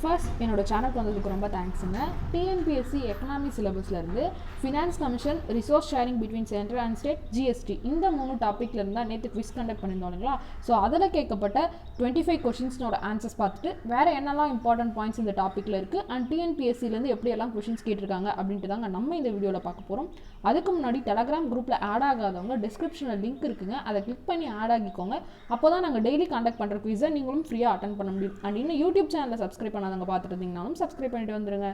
First என்னோட சேனலுக்கு வந்ததுக்கு ரொம்ப தேங்க்ஸுங்க. டிஎன்பிஎஸ்சி எக்கனாமி சிலபஸ்லேருந்து finance commission, resource sharing between central and state, GST இந்த 3 டாப்பிக்ல இருந்தால் நேற்று குவிஸ் கண்டக்ட் பண்ணியிருந்தோம் இல்லைங்களா. ஸோ அதில் கேட்கப்பட்ட 25 கொஷின்ஸ்னோட ஆன்சர்ஸ் பார்த்துட்டு வேறு என்னெல்லாம் இம்பார்ட்டன்ட் பாயிண்ட்ஸ் இந்த டாப்பிக்கில் இருக்குது அண்ட் டிஎன்பிஎஸ்சிலேருந்து எப்படியெல்லாம் கொஷின்ஸ் கேட்டிருக்காங்க அப்படின்ட்டு தாங்க நம்ம இந்த வீடியோவில் பார்க்க போகிறோம். அதுக்கு முன்னாடி டெலகிராம் குரூப்பில் ஆட் ஆகாதவங்க டிஸ்கிரிப்ஷனில் லிங்க் இருக்குங்க, அதை கிளிக் பண்ணி ஆட் ஆகிக்கோங்க. அப்போ தான் நாங்கள் டெய்லி கண்டக்ட் பண்ணுற குவிஸை நீங்களும் ஃப்ரீயாக அட்டன் பண்ண முடியும். அண்ட் இன்னும் யூடியூப் சேனலில் சப்ஸ்கிரைப் பண்ணாதவங்க பார்த்துட்டு இருந்தீங்கனாலும் சப்ஸ்கிரைப் பண்ணிட்டு வந்துருங்க.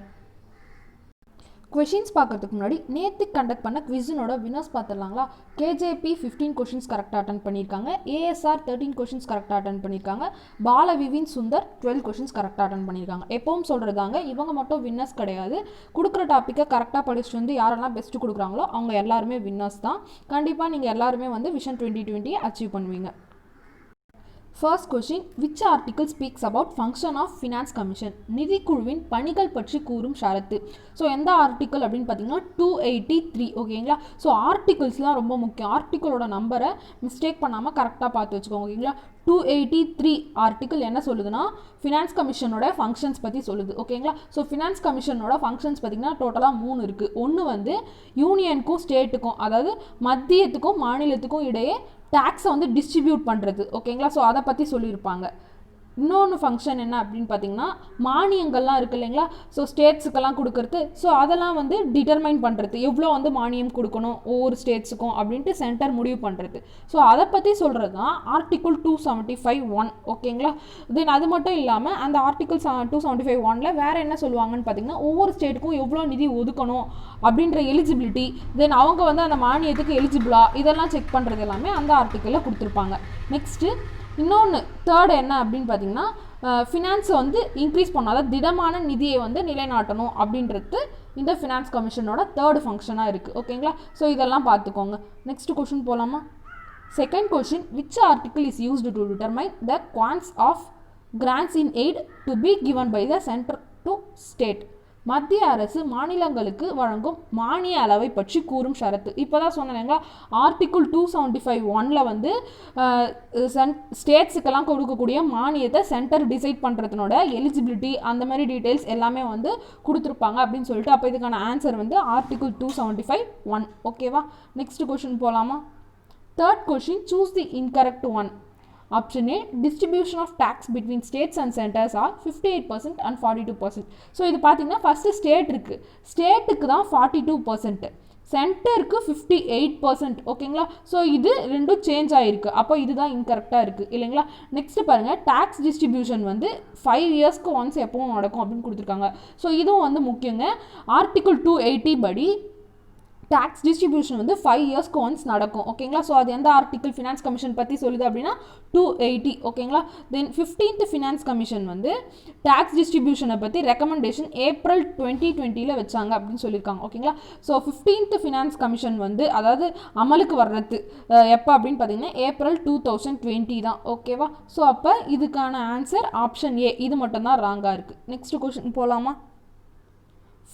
கொஷின்ஸ் பார்க்கறதுக்கு முன்னாடி நேற்று கண்டக்ட் பண்ண குவிஸினோட வினர்ஸ் பார்த்துடலாங்களா. கேஜேபி 15 கொஷின்ஸ் கரெக்டாக அட்டன் பண்ணியிருக்காங்க, ஏஎஸ்ஆர் 13 கொஷின்ஸ் கரெக்டாக அட்டன் பண்ணியிருக்காங்க, பாலவிவின் சுந்தர் 12 கொஷின்ஸ் கரெக்டாக அட்டன் பண்ணியிருக்காங்க. எப்பவும் சொல்கிறதாங்க, இவங்க மட்டும் வின்னர்ஸ் கிடையாது. கொடுக்குற டாப்பிக்கை கரெக்டாக படிச்சுட்டு வந்து யாரெல்லாம் பெஸ்ட்டு கொடுக்குறாங்களோ அவங்க எல்லாருமே வின்னர்ஸ் தான். கண்டிப்பாக நீங்கள் எல்லாருமே வந்து விஷன் 2020 அச்சீவ் பண்ணுவீங்க. First question, which article speaks about function of finance commission? நிதிக்குழுவின் பணிகள் பற்றி கூறும் ஷரத்து. ஸோ எந்த ஆர்டிக்கல் அப்படின்னு பார்த்தீங்கன்னா 283. ஓகேங்களா. ஸோ ஆர்டிகல்ஸ்லாம் ரொம்ப முக்கியம். ஆர்டிக்கலோட நம்பரை மிஸ்டேக் பண்ணாமல் கரெக்டாக பார்த்து வச்சுக்கோங்க. ஓகேங்களா. 283 ஆர்டிக்கல் என்ன சொல்லுதுன்னா ஃபினான்ஸ் கமிஷனோட ஃபங்க்ஷன்ஸ் பற்றி சொல்லுது. ஓகேங்களா. ஸோ ஃபினான்ஸ் கமிஷனோட ஃபங்க்ஷன்ஸ் பார்த்திங்கன்னா டோட்டலாக 3 இருக்குது. ஒன்று வந்து யூனியனுக்கும் ஸ்டேட்டுக்கும், அதாவது மத்தியத்துக்கும் மாநிலத்துக்கும் இடையே டேக்ஸை வந்து டிஸ்ட்ரிபியூட் பண்ணுறது. ஓகேங்களா. ஸோ அதை பற்றி சொல்லியிருப்பாங்க. இன்னொன்று ஃபங்க்ஷன் என்ன அப்படின்னு பார்த்தீங்கன்னா மானியங்கள்லாம் இருக்குது இல்லைங்களா. ஸோ ஸ்டேட்ஸுக்கெல்லாம் கொடுக்கறது. ஸோ அதெல்லாம் வந்து டிட்டர்மைன் பண்ணுறது, எவ்வளோ வந்து மானியம் கொடுக்கணும் ஒவ்வொரு ஸ்டேட்ஸுக்கும் அப்படின்ட்டு சென்டர் முடிவு பண்ணுறது. ஸோ அதை பற்றி சொல்கிறது தான் ஆர்டிகிள் 275(1). ஓகேங்களா. தென் அது மட்டும் இல்லாமல் அந்த ஆர்டிகிள் 275(1)ல் வேறு என்ன சொல்லுவாங்கன்னு பார்த்தீங்கன்னா ஒவ்வொரு ஸ்டேட்டுக்கும் எவ்வளோ நிதி ஒதுக்கணும் அப்படின்ற எலிஜிபிலிட்டி, தென் அவங்க வந்து அந்த மானியத்துக்கு எலிஜிபிளா இதெல்லாம் செக் பண்ணுறது எல்லாமே அந்த ஆர்டிக்கிளில் கொடுத்துருப்பாங்க. நெக்ஸ்ட்டு இன்னொன்று தேர்டு என்ன அப்படின்னு பார்த்தீங்கன்னா ஃபினான்ஸை வந்து இன்க்ரீஸ் பண்ணணும், அதாவது திடமான நிதியை வந்து நிலைநாட்டணும் அப்படின்றது இந்த ஃபினான்ஸ் கமிஷனோட தேர்டு ஃபங்க்ஷனாக இருக்குது. ஓகேங்களா. ஸோ இதெல்லாம் பார்த்துக்கோங்க. நெக்ஸ்ட் கொஷின் போகலாமா. Second question, which article is used to determine the quantum of grants in aid to be given by the centre to state? மத்திய அரசு மாநிலங்களுக்கு வழங்கும் மானிய அளவை பற்றி கூறும் ஷரத்து. இப்போ தான் சொன்னாங்க ஆர்டிகிள் 275(1)ல் வந்து ஸ்டேட்ஸுக்கெல்லாம் கொடுக்கக்கூடிய மானியத்தை சென்டர் டிசைட் பண்ணுறதுனோட எலிஜிபிலிட்டி அந்த மாதிரி டீட்டெயில்ஸ் எல்லாமே வந்து கொடுத்துருப்பாங்க அப்படின்னு சொல்லிட்டு. அப்போ இதுக்கான ஆன்சர் வந்து ஆர்டிகிள் 275(1). ஓகேவா. நெக்ஸ்ட் கொஷின் போகலாமா. Third question, choose the incorrect one. Option A, distribution of tax between states and centers are 58% and 42%. So இது பார்த்தீங்கன்னா ஃபஸ்ட்டு ஸ்டேட் இருக்குது, ஸ்டேட்டுக்கு தான் 42%, சென்டருக்கு 58%. ஓகேங்களா. ஸோ இது ரெண்டும் சேஞ்ச் ஆகிருக்கு. அப்போ இதுதான் இன்கரெக்டாக இருக்குது இல்லைங்களா. நெக்ஸ்ட்டு பாருங்கள், டேக்ஸ் டிஸ்ட்ரிபியூஷன் வந்து 5 இயர்ஸ்க்கு ஒன்ஸ் எப்பவும் நடக்கும் அப்படின்னு கொடுத்துருக்காங்க. ஸோ இதுவும் வந்து முக்கியங்க. ஆர்டிகிள் 280 படி டேக்ஸ் டிஸ்ட்ரிபியூஷன் வந்து 5 இயர்ஸ்க்கு ஒன்ஸ் நடக்கும். ஓகேங்களா. ஸோ அது எந்த ஆர்டிகிள் ஃபினான்ஸ் கமிஷன் பற்றி சொல்லுது அப்படின்னா 280. ஓகேங்களா. தென் 15th ஃபினான்ஸ் கமிஷன் வந்து டேக்ஸ் டிஸ்ட்ரிபியூஷனை பற்றி ரெக்கமெண்டேஷன் ஏப்ரல் 2020 வச்சாங்க அப்படின்னு சொல்லியிருக்காங்க. ஓகேங்களா. ஸோ 15th ஃபினான்ஸ் கமிஷன் வந்து அதாவது அமலுக்கு வர்றது எப்போ அப்படின்னு பார்த்தீங்கன்னா ஏப்ரல் 2020 தான். ஓகேவா. ஸோ அப்போ இதுக்கான ஆன்சர் ஆப்ஷன் ஏ. இது மட்டும்தான் ராங்காக இருக்குது. நெக்ஸ்ட் கொஷின் போகலாமா.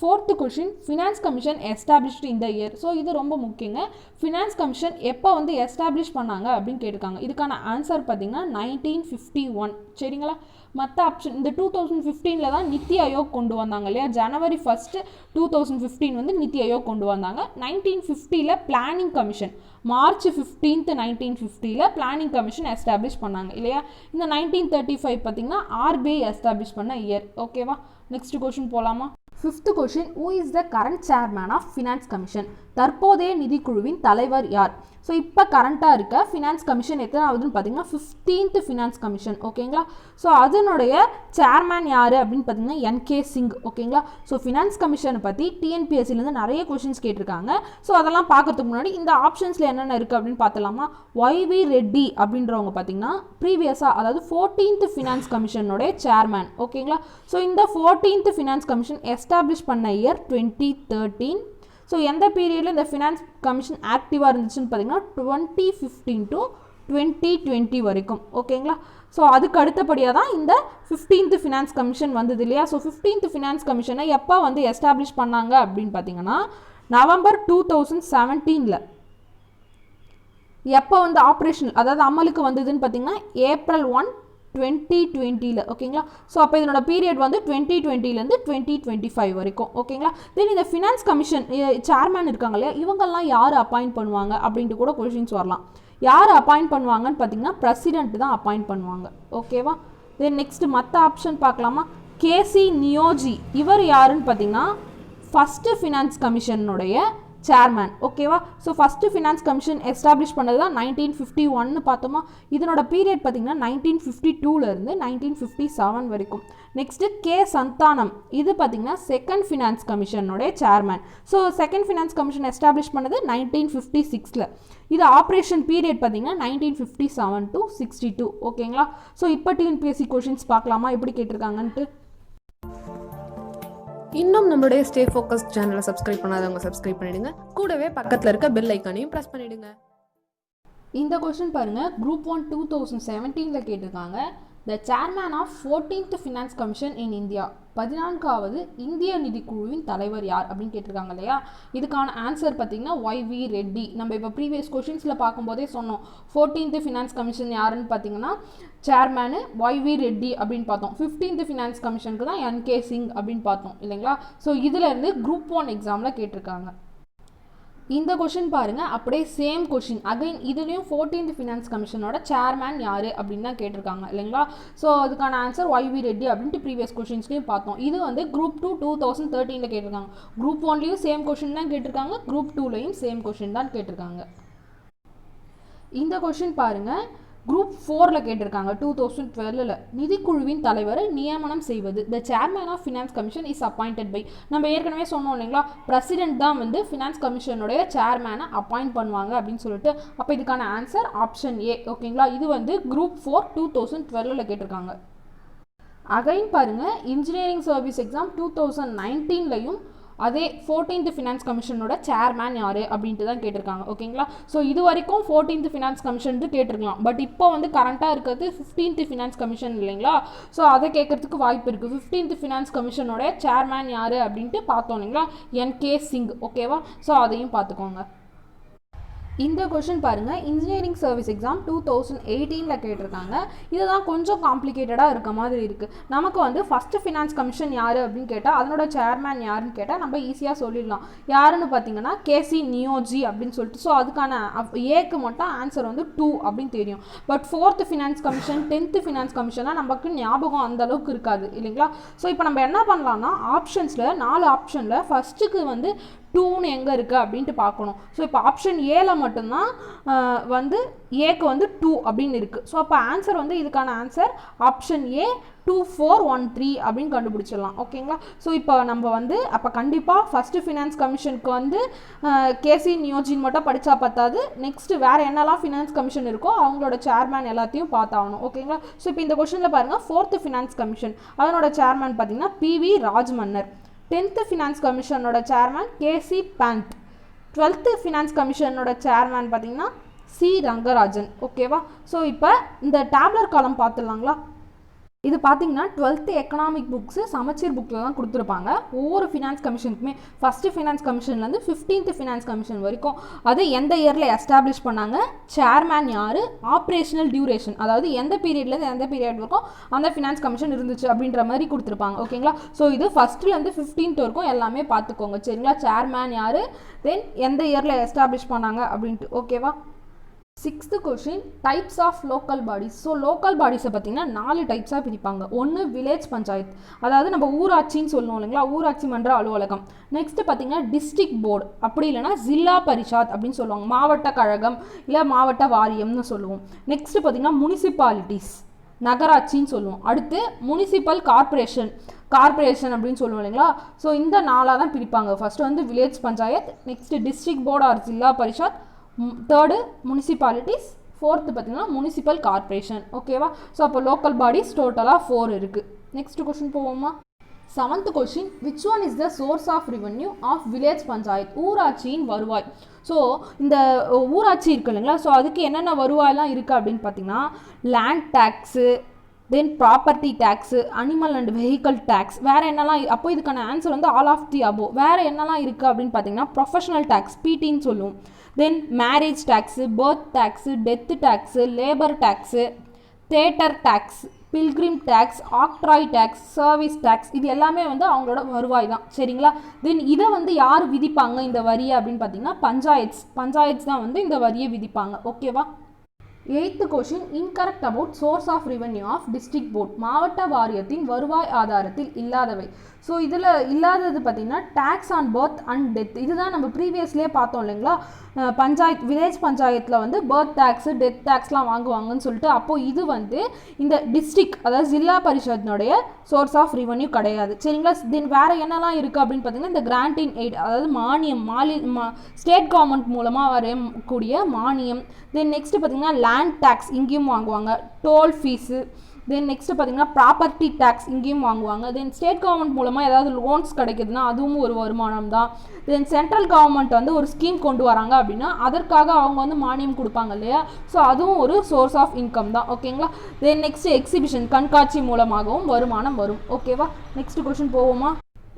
Fourth question, finance commission established இந்த இயர். ஸோ இது ரொம்ப முக்கியங்க. ஃபினான்ஸ் கமிஷன் எப்போ வந்து எஸ்டாப்ளிஷ் பண்ணாங்க அப்படின்னு கேட்டிருக்காங்க. இதுக்கான ஆன்சர் பார்த்தீங்கன்னா 1951. சரிங்களா. மற்ற ஆப்ஷன் இந்த 2015 தான் நித்தி ஆயோக் கொண்டு வந்தாங்க இல்லையா. ஜனவரி 1, 2015 வந்து நித்தி ஆயோக் கொண்டு வந்தாங்க. 1950 planning commission, March 15, 1950 planning commission establish பண்ணாங்க இல்லையா. இந்த 1935 பார்த்தீங்கன்னா ஆர்பிஐ எஸ்டாப்ளிஷ் பண்ண இயர். ஓகேவா. நெக்ஸ்ட் கொஷின் போகலாமா. Fifth question, who is the current chairman of finance commission? தற்போதைய நிதிக்குழுவின் தலைவர் யார்? ஸோ இப்போ கரண்ட்டாக இருக்க ஃபினான்ஸ் கமிஷன் எத்தனாவதுன்னு பார்த்தீங்கன்னா 15th ஃபினான்ஸ் கமிஷன். ஓகேங்களா. ஸோ அதனுடைய சேர்மேன் யார் அப்படின்னு பார்த்தீங்கன்னா என்கே சிங். ஓகேங்களா. ஸோ ஃபினான்ஸ் கமிஷனை பற்றி டிஎன்பிஎஸ்சிலேருந்து நிறைய கொஷின்ஸ் கேட்டிருக்காங்க. ஸோ அதெல்லாம் பார்க்கறதுக்கு முன்னாடி இந்த ஆப்ஷன்ஸில் என்னென்ன இருக்குது அப்படின்னு பார்த்தலாமா. ஒய்வி ரெட்டி அப்படின்றவங்க பார்த்தீங்கன்னா ப்ரீவியஸாக அதாவது 14th ஃபினான்ஸ் கமிஷனுடைய சேர்மேன். ஓகேங்களா. ஸோ இந்த 14th ஃபினான்ஸ் கமிஷன் எஸ்டாப்ளிஷ் பண்ண இயர் 2013. ஸோ எந்த பீரியடில் இந்த ஃபினான்ஸ் கமிஷன் ஆக்டிவாக இருந்துச்சுன்னு பார்த்தீங்கன்னா 2015 to 2020 வரைக்கும். ஓகேங்களா. ஸோ அதுக்கு அடுத்தபடியாக தான் இந்த 15th ஃபினான்ஸ் கமிஷன் வந்தது இல்லையா. ஸோ 15th ஃபினான்ஸ் கமிஷனை எப்போ வந்து எஸ்டாப்ளிஷ் பண்ணாங்க அப்படின்னு பார்த்தீங்கன்னா நவம்பர் 2017. எப்போ வந்து ஆப்ரேஷன் அதாவது அமலுக்கு வந்ததுன்னு பார்த்தீங்கன்னா ஏப்ரல் 1, 2020 ஓகேங்களா. ஸோ அப்போ இதனோட பீரியட் வந்து 2020 2025 வரைக்கும் ஓகேங்களா. தென் இந்த ஃபினான்ஸ் கமிஷன் சேர்மேன் இருக்காங்க இல்லையா, இவங்கெல்லாம் யார் அப்பாயிண்ட் பண்ணுவாங்க அப்படின்ட்டு கூட கொஷின்ஸ் வரலாம். யார் அப்பாயிண்ட் பண்ணுவாங்கன்னு பார்த்தீங்கன்னா பிரசிடென்ட் தான் அப்பாயிண்ட் பண்ணுவாங்க ஓகேவா. தென் நெக்ஸ்ட் மற்ற ஆப்ஷன் பார்க்கலாமா. கேசி நியோஜி இவர் யாருன்னு பார்த்தீங்கன்னா ஃபஸ்ட்டு ஃபினான்ஸ் கமிஷனுடைய சேர்மேன் ஓகேவா. So first finance commission establish பண்ணது தான் 1951 பார்த்தோமா. இதனோட பீரியட் பார்த்தீங்கன்னா 1952 1957 வரைக்கும். நெக்ஸ்ட்டு கே சந்தானம் இது பார்த்தீங்கன்னா செகண்ட் ஃபினான்ஸ் கமிஷனுடைய chairman. So second finance commission establish பண்ணது 1956. இது ஆப்ரேஷன் பீரியட் பார்த்தீங்கன்னா 1957 to 62 ஓகேங்களா. ஸோ இப்போ டிஎன்பிஎஸ்சி கொஷின்ஸ் பார்க்கலாமா எப்படி கேட்டிருக்காங்கன்ட்டு. இன்னும் நம்மளுடைய ஸ்டே ஃபோக்கஸ் சேனலை சப்ஸ்கிரைப் பண்ணாதவங்க சப்ஸ்கிரைப் பண்ணிடுங்க. கூடவே பக்கத்தில் இருக்க பெல் ஐக்கானையும் ப்ரெஸ் பண்ணிடுங்க. இந்த கொஸ்டின் பாருங்கள், குரூப் 1 2017 கேட்டிருக்காங்க. The chairman of 14th finance commission in India 14வது இந்திய நிதிக்குழுவின் தலைவர் யார் அப்படின்னு கேட்டிருக்காங்க இல்லையா. இதுக்கான ஆன்சர் பார்த்தீங்கன்னா YV ரெட்டி. நம்ம இப்போ ப்ரீவியஸ் கொஷின்ஸில் பார்க்கும்போதே சொன்னோம் 14th ஃபினான்ஸ் கமிஷன் யாருன்னு பார்த்தீங்கன்னா சேர்மேனு YV ரெட்டி அப்படின்னு பார்த்தோம். 15th ஃபினான்ஸ் கமிஷனுக்கு தான் NK சிங் அப்படின்னு பார்த்தோம் இல்லைங்களா. ஸோ இதிலேருந்து குரூப் 1 எக்ஸாமில் கேட்டிருக்காங்க. இந்த கொஷின் பாருங்கள், அப்படியே சேம் கொஷின் அகைன் இதுலேயும் 14th ஃபினான்ஸ் கமிஷனோட சேர்மேன் யார் அப்படின்னு தான் கேட்டிருக்காங்க இல்லைங்களா. ஸோ அதுக்கான ஆன்சர் YV ரெட்டி அப்படின்ட்டு ப்ரீவியஸ் கொஷின்ஸ்லையும் பார்த்தோம். இது வந்து குரூப் 2 2013 கேட்டிருக்காங்க. குரூப் 1லேயும் சேம் கொஷின் தான் கேட்டிருக்காங்க, குரூப் 2லேயும் சேம் கொஷின் தான் கேட்டிருக்காங்க. இந்த கொஷின் பாருங்கள், குரூப் 4 கேட்டிருக்காங்க 2012 நிதிக்குழுவின் தலைவரை நியமனம் செய்வது. The chairman of finance commission is appointed by. நம்ம ஏற்கனவே சொன்னோம் இல்லைங்களா, பிரசிடென்ட் தான் வந்து ஃபினான்ஸ் கமிஷனுடைய சேர்மேனை அப்பாயிண்ட் பண்ணுவாங்க அப்படின்னு சொல்லிட்டு. அப்போ இதுக்கான ஆன்சர் ஆப்ஷன் ஏ ஓகேங்களா. இது வந்து குரூப் 4 2012 கேட்டிருக்காங்க. அகைன் பாருங்கள், இன்ஜினியரிங் சர்வீஸ் எக்ஸாம் 2019லையும் அதே 14th ஃபினான்ஸ் கமிஷனோட சேர்மேன் யார் அப்படின்ட்டு தான் கேட்டிருக்காங்க ஓகேங்களா. ஸோ இது வரைக்கும் 14th ஃபினான்ஸ் கமிஷன் கேட்டிருக்கலாம். பட் இப்போ வந்து கரண்ட்டாக இருக்கிறது 15th ஃபினான்ஸ் கமிஷன் இல்லைங்களா. ஸோ அதை கேட்கறதுக்கு வாய்ப்பு இருக்குது. 15th ஃபினான்ஸ் கமிஷனோட சேர்மேன் யார் அப்படின்ட்டு பார்த்தோம் இல்லைங்களா, NK சிங் ஓகேவா. ஸோ அதையும் பார்த்துக்கோங்க. இந்த கொஷின் பாருங்கள், இன்ஜினியரிங் சர்வீஸ் எக்ஸாம் 2018 கேட்டிருக்காங்க. இதுதான் கொஞ்சம் காம்ப்ளிகேட்டடாக இருக்க மாதிரி இருக்குது. நமக்கு வந்து ஃபஸ்ட்டு ஃபினான்ஸ் கமிஷன் யார் அப்படின்னு கேட்டால் அதனோட சேர்மேன் யாருன்னு கேட்டால் நம்ம ஈஸியாக சொல்லிடலாம். யாருன்னு பார்த்தீங்கன்னா கேசி நியோஜி அப்படின்னு சொல்லிட்டு. ஸோ அதுக்கான ஏக்கு மட்டும் ஆன்சர் வந்து 2 அப்படின்னு தெரியும். But 4th finance commission 10th finance கமிஷன்லாம் நமக்கு ஞாபகம் அந்த அளவுக்கு இருக்காது இல்லைங்களா. ஸோ இப்போ நம்ம என்ன பண்ணலாம்னா ஆப்ஷன்ஸில் 4 ஆப்ஷனில் ஃபஸ்ட்டுக்கு வந்து 2ன்னு எங்கே இருக்குது அப்படின்ட்டு பார்க்கணும். ஸோ இப்போ ஆப்ஷன் ஏல மட்டும்தான் வந்து ஏக்கு வந்து 2 அப்படின்னு இருக்குது. ஸோ அப்போ ஆன்சர் வந்து இதுக்கான ஆன்சர் ஆப்ஷன் ஏ 2413 அப்படின்னு கண்டுபிடிச்சிடலாம் ஓகேங்களா. ஸோ இப்போ நம்ம வந்து அப்போ கண்டிப்பாக ஃபஸ்ட்டு ஃபினான்ஸ் கமிஷனுக்கு வந்து கேசி நியோஜின் மட்டும் படித்தா பத்தாது. நெக்ஸ்ட்டு வேறு என்னெல்லாம் ஃபினான்ஸ் கமிஷன் இருக்கோ அவங்களோட சேர்மேன் எல்லாத்தையும் பார்த்தாகணும் ஓகேங்களா. ஸோ இப்போ இந்த கொஷனில் பாருங்கள், 4th ஃபினான்ஸ் கமிஷன் அதனோட சேர்மேன் பார்த்தீங்கன்னா PV ராஜ்மன்னர். 10th ஃபினான்ஸ் கமிஷனோட chairman KC Pant. 12th finance கமிஷனோட சேர்மேன் பார்த்தீங்கன்னா C ரங்கராஜன் ஓகேவா. ஸோ இப்போ இந்த டேப்லர் காலம் பார்த்துடலாங்களா. இது பார்த்தீங்கன்னா 12th எக்கனாமிக் புக்ஸு சமச்சீர் புக்கில் தான் கொடுத்துருப்பாங்க. ஒவ்வொரு ஃபினான்ஸ் கமிஷனுக்குமே ஃபஸ்ட்டு ஃபினான்ஸ் கமிஷன்லேருந்து 15th ஃபினான்ஸ் கமிஷன் வரைக்கும் அது எந்த இயரில் எஸ்டாப்ளிஷ் பண்ணாங்க, சேர்மேன் யார், ஆப்ரேஷனல் டியூரேஷன் அதாவது எந்த பீரியட்லேருந்து எந்த பீரியட் வரைக்கும் அந்த ஃபினான்ஸ் கமிஷன் இருந்துச்சு அப்படின்ற மாதிரி கொடுத்துருப்பாங்க ஓகேங்களா. ஸோ இது ஃபஸ்ட்டுலேருந்து 15th வரைக்கும் எல்லாமே பார்த்துக்கோங்க சரிங்களா. சேர்மேன் யார், தென் எந்த இயரில் எஸ்டாப்ளிஷ் பண்ணாங்க அப்படின்ட்டு ஓகேவா. 6th question, types of local bodies. So local பாடிஸை பார்த்திங்கன்னா 4 டைப்ஸாக பிரிப்பாங்க. ஒன்று வில்லேஜ் பஞ்சாயத்து, அதாவது நம்ம ஊராட்சின்னு சொல்லுவோம் இல்லைங்களா, ஊராட்சி மன்ற அலுவலகம். நெக்ஸ்ட்டு பார்த்திங்கன்னா டிஸ்ட்ரிக்ட் போர்டு, அப்படி இல்லைனா ஜில்லா பரிஷாத் அப்படின்னு சொல்லுவாங்க, மாவட்ட கழகம் இல்லை மாவட்ட வாரியம்னு சொல்லுவோம். நெக்ஸ்ட்டு பார்த்திங்கன்னா முனிசிபாலிட்டிஸ், நகராட்சின்னு சொல்லுவோம். அடுத்து முனிசிபல் கார்பரேஷன் அப்படின்னு சொல்லுவோம் இல்லைங்களா. ஸோ இந்த 4ஆக தான் பிரிப்பாங்க. ஃபஸ்ட்டு வந்து village panchayat, next district board or Zilla Parishad, 3rd municipalities, 4th பார்த்தீங்கன்னா முனிசிபல் கார்பரேஷன் ஓகேவா. ஸோ அப்போ லோக்கல் பாடிஸ் டோட்டலாக 4 இருக்குது. நெக்ஸ்ட் கொஷின் போவோமா. 7th question, which one is the source of revenue of village panchayat. ஊராட்சியின் வருவாய். ஸோ இந்த ஊராட்சி இருக்குது இல்லைங்களா, ஸோ அதுக்கு என்னென்ன வருவாயெல்லாம் இருக்குது அப்படின்னு பார்த்தீங்கன்னா land tax, then property tax, animal and vehicle tax, வேறு என்னெல்லாம். அப்போ இதுக்கான ஆன்சர் வந்து ஆல் ஆஃப் தி அபோவ். வேறு என்னெல்லாம் இருக்குது அப்படின்னு பார்த்தீங்கன்னா ப்ரொஃபஷனல் டேக்ஸ் PTன்னு சொல்லுவோம், then marriage tax, birth tax, death tax, labour tax, theatre tax, pilgrim tax, octroi tax, service tax, இது எல்லாமே வந்து அவங்களோட வருவாய் தான். சரிங்களா? தென் இதை வந்து யார் விதிப்பாங்க இந்த வரியை அப்படின்னு பார்த்தீங்கன்னா பஞ்சாயத்ஸ் தான் வந்து இந்த வரியை விதிப்பாங்க. ஓகேவா? 8th question, incorrect about source of revenue of district board. மாவட்ட வாரியத்தின் வருவாய் ஆதாரத்தில் இல்லாதவை. ஸோ இதில் இல்லாதது பார்த்திங்கன்னா tax on birth and death. இதுதான் நம்ம ப்ரீவியஸ்லேயே பார்த்தோம் இல்லைங்களா? வில்லேஜ் பஞ்சாயத்தில் வந்து பர்த் டேக்ஸு டெத் டேக்ஸ்லாம் வாங்குவாங்கன்னு சொல்லிட்டு. அப்போது இது வந்து இந்த டிஸ்ட்ரிக்ட், அதாவது ஜில்லா பரிஷத்தினுடைய சோர்ஸ் ஆஃப் ரெவென்யூ கிடையாது. சரிங்களா? தென் வேறு என்னெல்லாம் இருக்குது அப்படின்னு பார்த்தீங்கன்னா இந்த கிராண்ட் இன் எய்ட், அதாவது மானியம், ஸ்டேட் கவர்மெண்ட் மூலமாக வரக்கூடிய மானியம். தென் நெக்ஸ்ட்டு பார்த்திங்கன்னா லேண்ட் டேக்ஸ் இங்கேயும் வாங்குவாங்க, டோல் ஃபீஸு. தென் நெக்ஸ்ட்டு பார்த்திங்கன்னா ப்ராப்பர்ட்டி டேக்ஸ் இங்கேயும் வாங்குவாங்க. தென் ஸ்டேட் கவர்மெண்ட் மூலமாக ஏதாவது லோன்ஸ் கிடைக்குதுன்னா அதுவும் ஒரு வருமானம் தான். தென் சென்ட்ரல் கவர்மெண்ட் வந்து ஒரு ஸ்கீம் கொண்டு வராங்க அப்படின்னா அதற்காக அவங்க வந்து மானியம் கொடுப்பாங்க இல்லையா? ஸோ அதுவும் ஒரு சோர்ஸ் ஆஃப் இன்கம் தான். ஓகேங்களா? தென் நெக்ஸ்ட் எக்ஸிபிஷன், கண்காட்சி மூலமாகவும் வருமானம் வரும். ஓகேவா? நெக்ஸ்ட் கொஷின் போவோமா?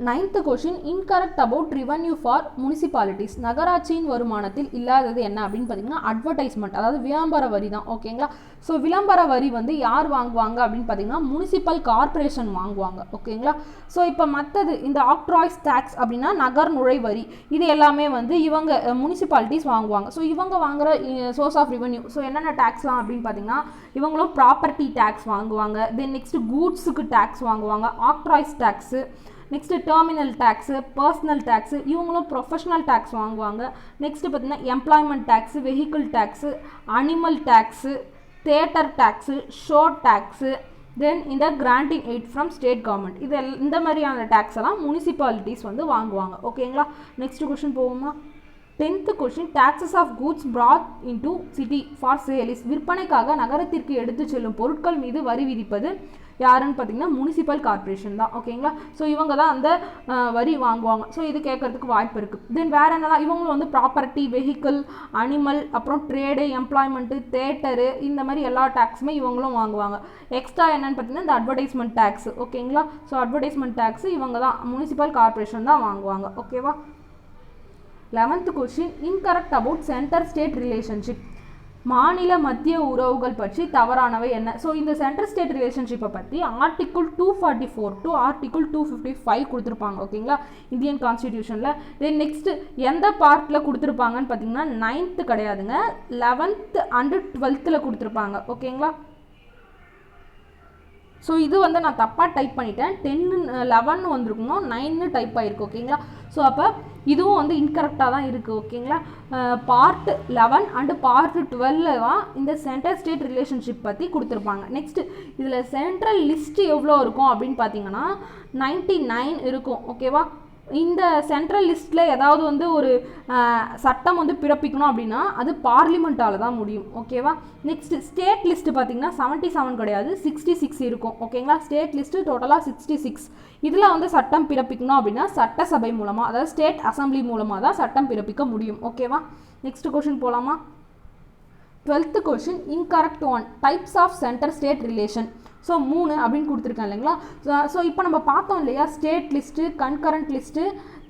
9th question, incorrect about revenue for municipalities. நகராட்சியின் வருமானத்தில் இல்லாதது என்ன அப்படின்னு பார்த்தீங்கன்னா அட்வர்டைஸ்மெண்ட், அதாவது விளம்பர வரி தான். ஓகேங்களா? ஸோ விளம்பர வரி வந்து யார் வாங்குவாங்க அப்படின்னு பார்த்தீங்கன்னா முனிசிபல் கார்பரேஷன் வாங்குவாங்க. ஓகேங்களா? ஸோ இப்போ மற்றது இந்த ஆக்ட்ராய்ஸ் டேக்ஸ் அப்படின்னா நகர் நுழைவரி, இது எல்லாமே வந்து இவங்க முனிசிபாலிட்டிஸ் வாங்குவாங்க. ஸோ இவங்க வாங்குற சோர்ஸ் ஆஃப் ரெவென்யூ, ஸோ என்னென்ன டேக்ஸ்லாம் அப்படின்னு பார்த்தீங்கன்னா இவங்களும் ப்ராப்பர்ட்டி டேக்ஸ் வாங்குவாங்க. தென் நெக்ஸ்ட்டு கூட்ஸுக்கு டேக்ஸ் வாங்குவாங்க, octrois tax. Next terminal tax, personal tax, இவங்களும் ப்ரொஃபஷனல் டேக்ஸ் வாங்குவாங்க. நெக்ஸ்ட்டு பார்த்தீங்கன்னா employment tax, vehicle tax, animal tax, theatre tax, show tax. Then இந்த granting aid from state government, இது இந்த மாதிரியான டேக்ஸ் எல்லாம் முனிசிபாலிட்டிஸ் வந்து வாங்குவாங்க. ஓகேங்களா? நெக்ஸ்ட் கொஷின் போவோமா? 10th question, taxes of goods brought into city for sale is. விற்பனைக்காக நகரத்திற்கு எடுத்து செல்லும் பொருட்கள் மீது வரி விதிப்பது யாருன்னு பார்த்தீங்கன்னா முனிசிபல் கார்பரேஷன் தான். ஓகேங்களா? ஸோ இவங்க தான் அந்த வரி வாங்குவாங்க. ஸோ இது கேட்கறதுக்கு வாய்ப்பு இருக்குது. தென் வேறு என்னெல்லாம், இவங்களும் வந்து ப்ராப்பர்ட்டி, வெஹிக்கிள், அனிமல், அப்புறம் ட்ரேடு, எம்ப்ளாய்மெண்ட்டு, தேட்டரு, இந்த மாதிரி எல்லா டேக்ஸுமே இவங்களும் வாங்குவாங்க. எக்ஸ்ட்ரா என்னென்னு பார்த்தீங்கன்னா இந்த அட்வர்டைஸ்மெண்ட் டேக்ஸ். ஓகேங்களா? ஸோ அட்வர்டைஸ்மெண்ட் டேக்ஸ் இவங்க தான் முனிசிபல் கார்பரேஷன் தான் வாங்குவாங்க. ஓகேவா? 11th question, incorrect about centre state relationship. மாநில மத்திய உறவுகள் பற்றி தவறானவை என்ன? ஸோ இந்த சென்ட்ரல் ஸ்டேட் ரிலேஷன்ஷிப்பை பற்றி ஆர்டிகிள் 244 டு ஆர்டிகிள் 255 கொடுத்துருப்பாங்க. ஓகேங்களா? இந்தியன் கான்ஸ்டிடியூஷனில். தென் நெக்ஸ்ட்டு எந்த பார்ட்டில் கொடுத்துருப்பாங்கன்னு பார்த்தீங்கன்னா 9th கிடையாதுங்க, 11th and 12th கொடுத்துருப்பாங்க. ஓகேங்களா? ஸோ இது வந்து நான் தப்பாக டைப் பண்ணிட்டேன், 10 11 வந்திருக்கணும், 9 டைப் ஆகிருக்கு. ஓகேங்களா? ஸோ அப்போ இதுவும் வந்து இன்கரெக்டாக தான் இருக்குது. ஓகேங்களா? பார்ட் 11 அண்டு பார்ட் 12 தான் இந்த சென்ட்ரல் ஸ்டேட் ரிலேஷன்ஷிப் பற்றி கொடுத்துருப்பாங்க. நெக்ஸ்ட்டு இதில் சென்ட்ரல் லிஸ்ட்டு எவ்வளோ இருக்கும் அப்படின்னு பார்த்தீங்கன்னா 99 இருக்கும். ஓகேவா? இந்த சென்ட்ரல் லிஸ்ட்டில் ஏதாவது வந்து ஒரு சட்டம் வந்து பிறப்பிக்கணும் அப்படின்னா அது பார்லிமெண்ட்டால் தான் முடியும். ஓகேவா? நெக்ஸ்ட் ஸ்டேட் லிஸ்ட்டு பார்த்திங்கன்னா 77 கிடையாது, 66 இருக்கும். ஓகேங்களா? ஸ்டேட் லிஸ்ட்டு டோட்டலாக 66. இதில் வந்து சட்டம் பிறப்பிக்கணும் அப்படின்னா சட்டசபை மூலமாக, அதாவது ஸ்டேட் அசம்பிளி மூலமாக தான் சட்டம் பிறப்பிக்க முடியும். ஓகேவா? நெக்ஸ்ட் கொஷின் போகலாமா? 12th question, incorrect one, types of centre state relation. So 3 அப்படின்னு கொடுத்துருக்கேன் இல்லைங்களா? ஸோ இப்போ நம்ம பார்த்தோம் இல்லையா, state list, concurrent list,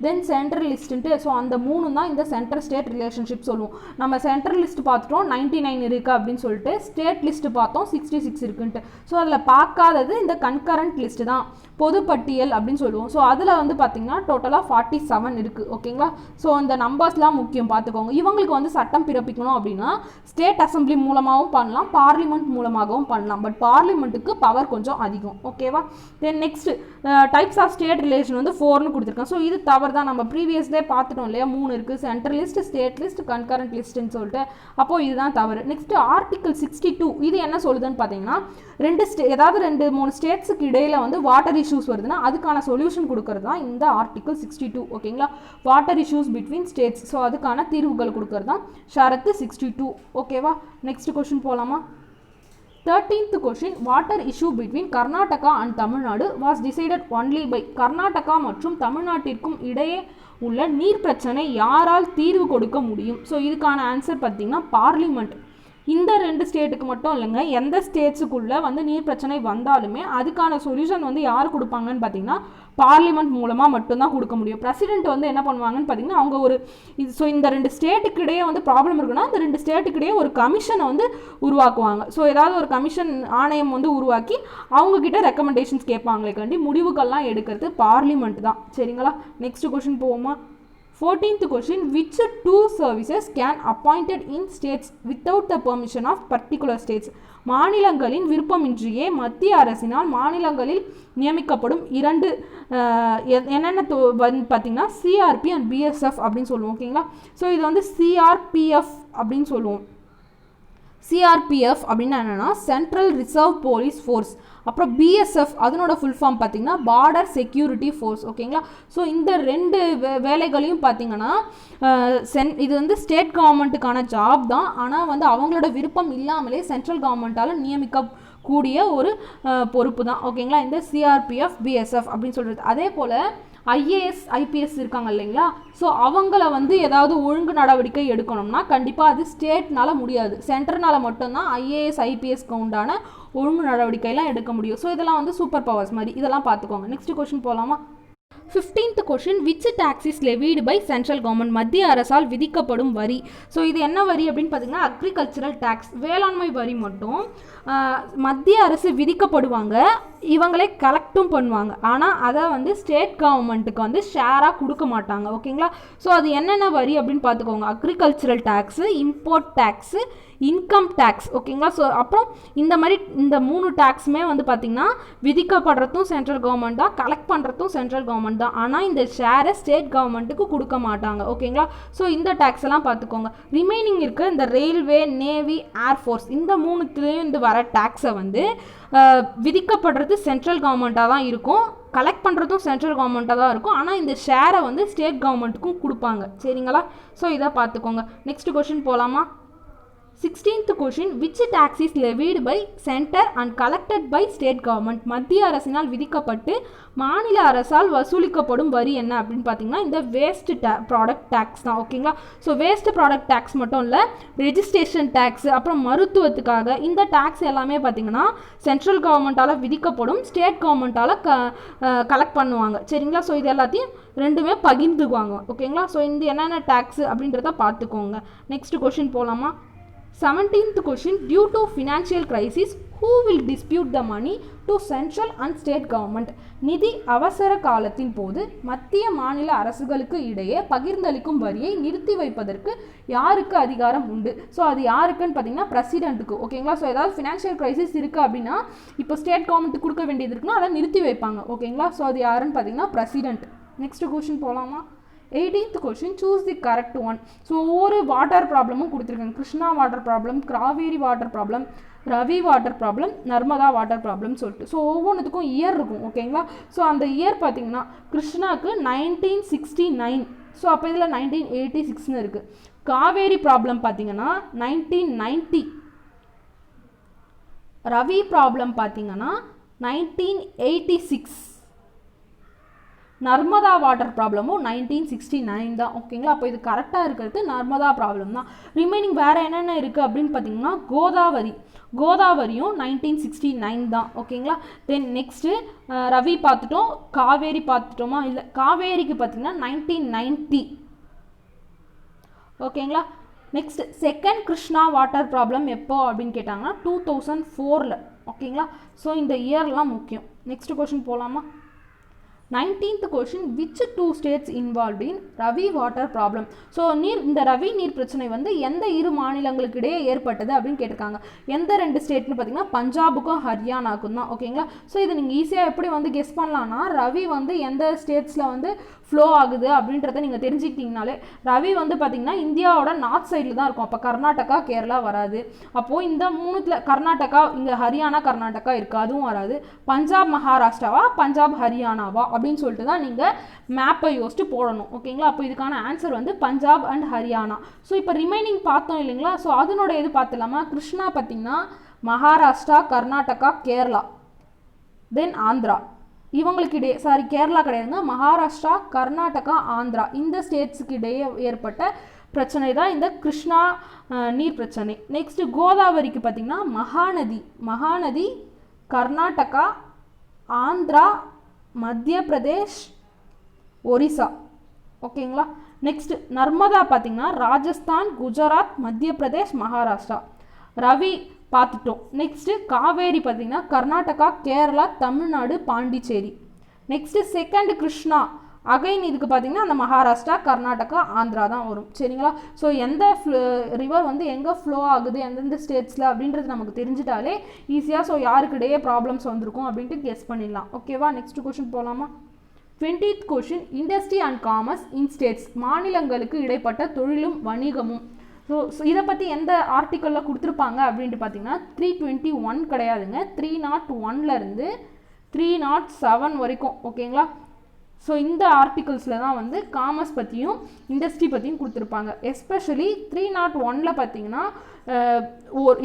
then central லிஸ்ட்டுன்ட்டு. ஸோ அந்த 3 தான் இந்த சென்ட்ரல் ஸ்டேட் ரிலேஷன்ஷிப் சொல்லுவோம். நம்ம சென்ட்ரல் லிஸ்ட்டு பார்த்துட்டோம் 99 இருக்குது அப்படின்னு சொல்லிட்டு, ஸ்டேட் லிஸ்ட்டு பார்த்தோம் 66 இருக்குன்ட்டு. ஸோ அதில் பார்க்காதது இந்த கன்கரண்ட் லிஸ்ட்டு தான், பொதுப்பட்டியல் அப்படின்னு சொல்லுவோம். ஸோ அதில் வந்து பார்த்திங்கன்னா டோட்டலாக 47 இருக்குது. ஓகேங்களா? ஸோ இந்த நம்பர்ஸ்லாம் முக்கியம் பார்த்துக்கோங்க. இவங்களுக்கு வந்து சட்டம் பிறப்பிக்கணும் அப்படின்னா ஸ்டேட் அசம்பிளி மூலமாகவும் பண்ணலாம், பார்லிமெண்ட் மூலமாகவும் பண்ணலாம். பட் பார்லிமெண்ட்டுக்கு பவர் கொஞ்சம் அதிகம். ஓகேவா? Then next types of state relation வந்து 4ன்னு கொடுத்துருக்கேன். ஸோ இது தவறு தான், நம்ம ப்ரீவியஸ்லேயே பார்த்துட்டோம் இல்லையா, 3 இருக்குது, central list, state list, concurrent லிஸ்ட்டுன்னு சொல்லிட்டு. அப்போது இதுதான் தவறு. நெக்ஸ்ட்டு ஆர்டிகிள் 62, இது என்ன சொல்லுதுன்னு பார்த்தீங்கன்னா ஏதாவது 2-3 ஸ்டேட்ஸுக்கு இடையில் வந்து வாட்டர் இஷ்யூஸ் வருதுன்னா அதுக்கான சொல்யூஷன் கொடுக்கறது தான் இந்த ஆர்டிகிள் 62. ஓகேங்களா? Water issues between states, so அதுக்கான தீர்வுகள் கொடுக்கறது தான் ஷரத்து 62. ஓகேவா? நெக்ஸ்ட் கொஷின் போகலாமா? 13th question, water issue between Karnataka and Tamil Nadu was decided only by. Karnataka மற்றும் தமிழ்நாட்டிற்கும் இடையே உள்ள நீர் பிரச்சனை யாரால் தீர்வு கொடுக்க முடியும்? ஸோ இதுக்கான ஆன்சர் பார்த்தீங்கன்னா பார்லிமெண்ட். இந்த 2 ஸ்டேட்டுக்கு மட்டும் இல்லைங்க, எந்த ஸ்டேட்ஸுக்குள்ளே வந்து நீர் பிரச்சனை வந்தாலுமே அதுக்கான சொல்யூஷன் வந்து யார் கொடுப்பாங்கன்னு பார்த்தீங்கன்னா பார்லிமெண்ட் மூலமாக மட்டும்தான் கொடுக்க முடியும். பிரசிடென்ட் வந்து என்ன பண்ணுவாங்கன்னு பார்த்தீங்கன்னா அவங்க ஒரு ஸோ இந்த 2 ஸ்டேட்டுக்கு இடையே வந்து ப்ராப்ளம் இருக்குன்னா அந்த 2 ஸ்டேட்டுக்கு இடையே ஒரு கமிஷனை வந்து உருவாக்குவாங்க. ஸோ ஏதாவது ஒரு கமிஷன் ஆணையம் வந்து உருவாக்கி அவங்கக்கிட்ட ரெக்கமெண்டேஷன்ஸ் கேட்பாங்களே கண்டி முடிவுகள்லாம் எடுக்கிறது பார்லிமெண்ட் தான். சரிங்களா, நெக்ஸ்ட் கொஸ்டின் போவோமா. 14th question, which two services can appointed in states without the permission of particular states? மாநிலங்களின் விருப்பமின்றியே மத்திய அரசினால் மாநிலங்களில் நியமிக்கப்படும் 2 என்னென்ன பார்த்தீங்கன்னா சிஆர்பி அண்ட் பிஎஸ்எஃப் அப்படின்னு சொல்லுவோம். ஓகேங்களா, ஸோ இது வந்து சிஆர்பிஎஃப் அப்படின்னு சொல்லுவோம். சிஆர்பிஎஃப் அப்படின்னா என்னென்னா சென்ட்ரல் ரிசர்வ் போலீஸ் ஃபோர்ஸ். அப்புறம் பிஎஸ்எஃப் அதனோட ஃபுல் ஃபார்ம் பார்த்தீங்கன்னா பார்டர் செக்யூரிட்டி ஃபோர்ஸ். ஓகேங்களா, ஸோ இந்த 2 வேலைகளையும் பார்த்தீங்கன்னா இது வந்து ஸ்டேட் கவர்மெண்ட்டுக்கான ஜாப் தான். ஆனால் வந்து அவங்களோட விருப்பம் இல்லாமலே சென்ட்ரல் கவர்மெண்ட்டால் நியமிக்கக்கூடிய ஒரு பொறுப்பு தான். ஓகேங்களா, இந்த சிஆர்பிஎஃப் பிஎஸ்எஃப் அப்படின்னு சொல்கிறது. அதே போல் ஐஏஎஸ் ஐபிஎஸ் இருக்காங்க இல்லைங்களா, ஸோ அவங்கள வந்து ஏதாவது ஒழுங்கு நடவடிக்கை எடுக்கணும்னா கண்டிப்பாக அது ஸ்டேட்னால் முடியாது, சென்டர்னால் மட்டும்தான் ஐஏஎஸ் ஐபிஎஸ்க்கு உண்டான ஒழுங்கு நடவடிக்கையெல்லாம் எடுக்க முடியும். ஸோ இதெல்லாம் வந்து சூப்பர் பவர்ஸ் மாதிரி, இதெல்லாம் பார்த்துக்கோங்க. நெக்ஸ்ட் கொஸ்டின் போகலாமா. 15th question, which tax is levied by central government? மத்திய அரசால் விதிக்கப்படும் வரி. ஸோ இது என்ன வரி அப்படின்னு பார்த்தீங்கன்னா அக்ரிகல்ச்சரல் டேக்ஸ், வேளாண்மை வரி மட்டும் மத்திய அரசு விதிக்கப்படுவாங்க, இவங்களே கலெக்டும் பண்ணுவாங்க. ஆனால் அதை வந்து ஸ்டேட் கவர்மெண்ட்டுக்கு வந்து ஷேராக கொடுக்க மாட்டாங்க. ஓகேங்களா, ஸோ அது என்னென்ன வரி அப்படின்னு பார்த்துக்கோங்க. Agricultural tax, import tax, income tax. ஓகேங்களா, ஸோ அப்புறம் இந்த மாதிரி இந்த 3 டேக்ஸுமே வந்து பார்த்திங்கன்னா விதிக்கப்படுறதும் சென்ட்ரல் கவர்மெண்ட் தான், கலெக்ட் பண்ணுறதும் சென்ட்ரல் கவர்மெண்ட் தான். ஆனால் இந்த ஷேரை ஸ்டேட் கவர்மெண்ட்டுக்கு கொடுக்க மாட்டாங்க. ஓகேங்களா, ஸோ இந்த டேக்ஸ் எல்லாம் பார்த்துக்கோங்க. ரிமைனிங் இருக்க இந்த ரயில்வே, நேவி, ஏர்ஃபோர்ஸ் இந்த 3த்துலேயும் இந்த வர டேக்ஸை வந்து விதிக்கப்படுறது சென்ட்ரல் கவர்மெண்ட்டாக தான் இருக்கும், கலெக்ட் பண்ணுறதும் சென்ட்ரல் கவர்மெண்ட்டாக தான் இருக்கும். ஆனால் இந்த ஷேரை வந்து ஸ்டேட் கவர்மெண்ட்டுக்கும் கொடுப்பாங்க. சரிங்களா, ஸோ இதை பார்த்துக்கோங்க. நெக்ஸ்ட் கொஸ்டின் போகலாமா. 16th question, which tax is levied by center and collected by state government? மத்திய அரசினால் விதிக்கப்பட்டு மாநில அரசால் வசூலிக்கப்படும் வரி என்ன அப்படின்னு பார்த்தீங்கன்னா இந்த வேஸ்ட் ப்ராடக்ட் டேக்ஸ் தான். ஓகேங்களா, ஸோ வேஸ்ட் ப்ராடக்ட் டேக்ஸ் மட்டும் இல்லை, ரெஜிஸ்ட்ரேஷன் டேக்ஸ், அப்புறம் மருத்துவத்துக்காக இந்த டேக்ஸ் எல்லாமே பார்த்தீங்கன்னா சென்ட்ரல் கவர்மெண்ட்டால் விதிக்கப்படும், ஸ்டேட் கவர்மெண்ட்டால் கலெக்ட் பண்ணுவாங்க. சரிங்களா, ஸோ இது எல்லாத்தையும் ரெண்டுமே பகிர்ந்துக்குவாங்க. ஓகேங்களா, ஸோ இந்த என்னென்ன டேக்ஸ் அப்படின்றத பார்த்துக்கோங்க. நெக்ஸ்ட் கொஸ்டின் போகலாமா. 17th question, due to financial crisis, who will dispute the money to central and state government? நிதி அவசர காலத்தின் போது மத்திய மாநில அரசுகளுக்கு இடையே பகிர்ந்தளிக்கும் வரியை நிறுத்தி வைப்பதற்கு யாருக்கு அதிகாரம் உண்டு? ஸோ அது யாருக்குன்னு பார்த்தீங்கன்னா பிரசிடென்ட்டுக்கு. ஓகேங்களா, ஸோ ஏதாவது ஃபினான்ஷியல் கிரைசிஸ் இருக்குது அப்படின்னா இப்போ ஸ்டேட் கவர்மெண்ட்டுக்கு கொடுக்க வேண்டியது இருக்குன்னா அதை நிறுத்தி வைப்பாங்க. ஓகேங்களா, ஸோ அது யாருன்னு பார்த்தீங்கன்னா பிரசிடென்ட். நெக்ஸ்ட் கொஸ்டின் போகலாமா. 18th question, choose the correct one. So ஒவ்வொரு வாட்டர் ப்ராப்ளமும் கொடுத்துருக்காங்க. Krishna water problem, Kaveri water problem, Ravi water problem, Narmada water problem சொல்லிட்டு ஸோ ஒவ்வொன்றுத்துக்கும் இயர் இருக்கும். ஓகேங்களா, ஸோ அந்த இயர் பார்த்தீங்கன்னா கிருஷ்ணாவுக்கு 1969, ஸோ அப்போ இதில் 1986ன்னு இருக்குது. காவேரி ப்ராப்ளம் பார்த்தீங்கன்னா 1990, ரவி ப்ராப்ளம் பார்த்தீங்கன்னா 1986, நர்மதா வாட்டர் ப்ராப்ளமும் 1969 தான். ஓகேங்களா, அப்போ இது கரெக்டாக இருக்கிறது நர்மதா ப்ராப்ளம் தான். ரிமைனிங் வேறு என்னென்ன இருக்குது அப்படின்னு பார்த்தீங்கன்னா கோதாவரியும் 1969 தான். ஓகேங்களா, தென் நெக்ஸ்ட்டு ரவி பார்த்துட்டோம், காவேரி பார்த்துட்டோமா, இல்லை காவேரிக்கு பார்த்தீங்கன்னா 1990. ஓகேங்களா, next second Krishna water problem எப்போ அப்படின்னு கேட்டாங்கன்னா 2004. ஓகேங்களா, ஸோ இந்த இயர்லாம் முக்கியம். நெக்ஸ்ட் கொஸ்டின் போகலாமா. 19th question, which two states involved in Ravi water problem? So இந்த ரவி நீர் பிரச்சனை வந்து எந்த 2 மாநிலங்களுக்கு இடையே ஏற்பட்டது அப்படின்னு கேட்டிருக்காங்க. எந்த 2 ஸ்டேட்னு பார்த்தீங்கன்னா பஞ்சாபுக்கும் ஹரியானாக்கும் தான். ஓகேங்களா, ஸோ இது நீங்கள் ஈஸியாக எப்படி வந்து கெஸ் பண்ணலான்னா ரவி வந்து எந்த ஸ்டேட்ஸில் வந்து ஃப்ளோ ஆகுது அப்படின்றத நீங்கள் தெரிஞ்சுக்கிட்டிங்கனாலே, ரவி வந்து பார்த்திங்கன்னா இந்தியாவோட நார்த் சைடில் தான் இருக்கும். அப்போ கர்நாடகா, கேரளா வராது. அப்போது இந்த 3த்தில் கர்நாடகா, இங்கே ஹரியானா கர்நாடகா இருக்குது, அதுவும் வராது. பஞ்சாப் மகாராஷ்டிராவா, பஞ்சாப் ஹரியானாவா அப்படின்னு சொல்லிட்டு தான் நீங்கள் மேப்பை யோசிச்சு போடணும். ஓகேங்களா, அப்போ இதுக்கான ஆன்சர் வந்து பஞ்சாப் அண்ட் ஹரியானா. ஸோ இப்போ ரிமைனிங் பார்த்தோம் இல்லைங்களா, ஸோ அதனோட இது பார்த்துலாமா. கிருஷ்ணா பார்த்திங்கன்னா மகாராஷ்டிரா, கர்நாடகா, கேரளா, தென் ஆந்திரா, இவங்களுக்கு இடையே கேரளா கிடையாதுங்க, மகாராஷ்டிரா, கர்நாடகா, ஆந்திரா இந்த ஸ்டேட்ஸுக்கு இடையே ஏற்பட்ட பிரச்சனை தான் இந்த கிருஷ்ணா நீர் பிரச்சனை. நெக்ஸ்ட் கோதாவரிக்கு பார்த்திங்கன்னா மகாநதி கர்நாடகா, ஆந்திரா, மத்திய பிரதேஷ், ஒரிசா. ஓகேங்களா. நெக்ஸ்ட் நர்மதா பார்த்திங்கன்னா ராஜஸ்தான், குஜராத், மத்திய பிரதேஷ், மகாராஷ்டிரா. ரவி பார்த்துட்டோம். நெக்ஸ்ட்டு காவேரி பார்த்திங்கன்னா Karnataka, Kerala, Tamil Nadu, Pondicherry. Next second Krishna again இதுக்கு பார்த்திங்கன்னா அந்த மகாராஷ்டிரா, கர்நாடகா, ஆந்திரா தான் வரும். சரிங்களா. ஸோ எந்த ரிவர் வந்து எங்கே ஃப்ளோ ஆகுது எந்தெந்த ஸ்டேட்ஸில் அப்படின்றது நமக்கு தெரிஞ்சிட்டாலே ஈஸியாக ஸோ யாருக்கிடையே ப்ராப்ளம்ஸ் வந்திருக்கும் அப்படின்ட்டு கெஸ் பண்ணிடலாம். ஓகேவா. நெக்ஸ்ட் கொஷின் போகலாமா. 20th question industry and commerce in states. மாநிலங்களுக்கு இடைப்பட்ட தொழிலும் வணிகமும். ஸோ இதை பற்றி எந்த ஆர்டிக்கலில் கொடுத்துருப்பாங்க அப்படின்ட்டு பார்த்தீங்கன்னா 321 கிடையாதுங்க, 301 307 வரைக்கும். ஓகேங்களா. ஸோ இந்த ஆர்டிகல்ஸில் தான் வந்து காமர்ஸ் பற்றியும் இண்டஸ்ட்ரி பற்றியும் கொடுத்துருப்பாங்க. எஸ்பெஷலி 301 பார்த்தீங்கன்னா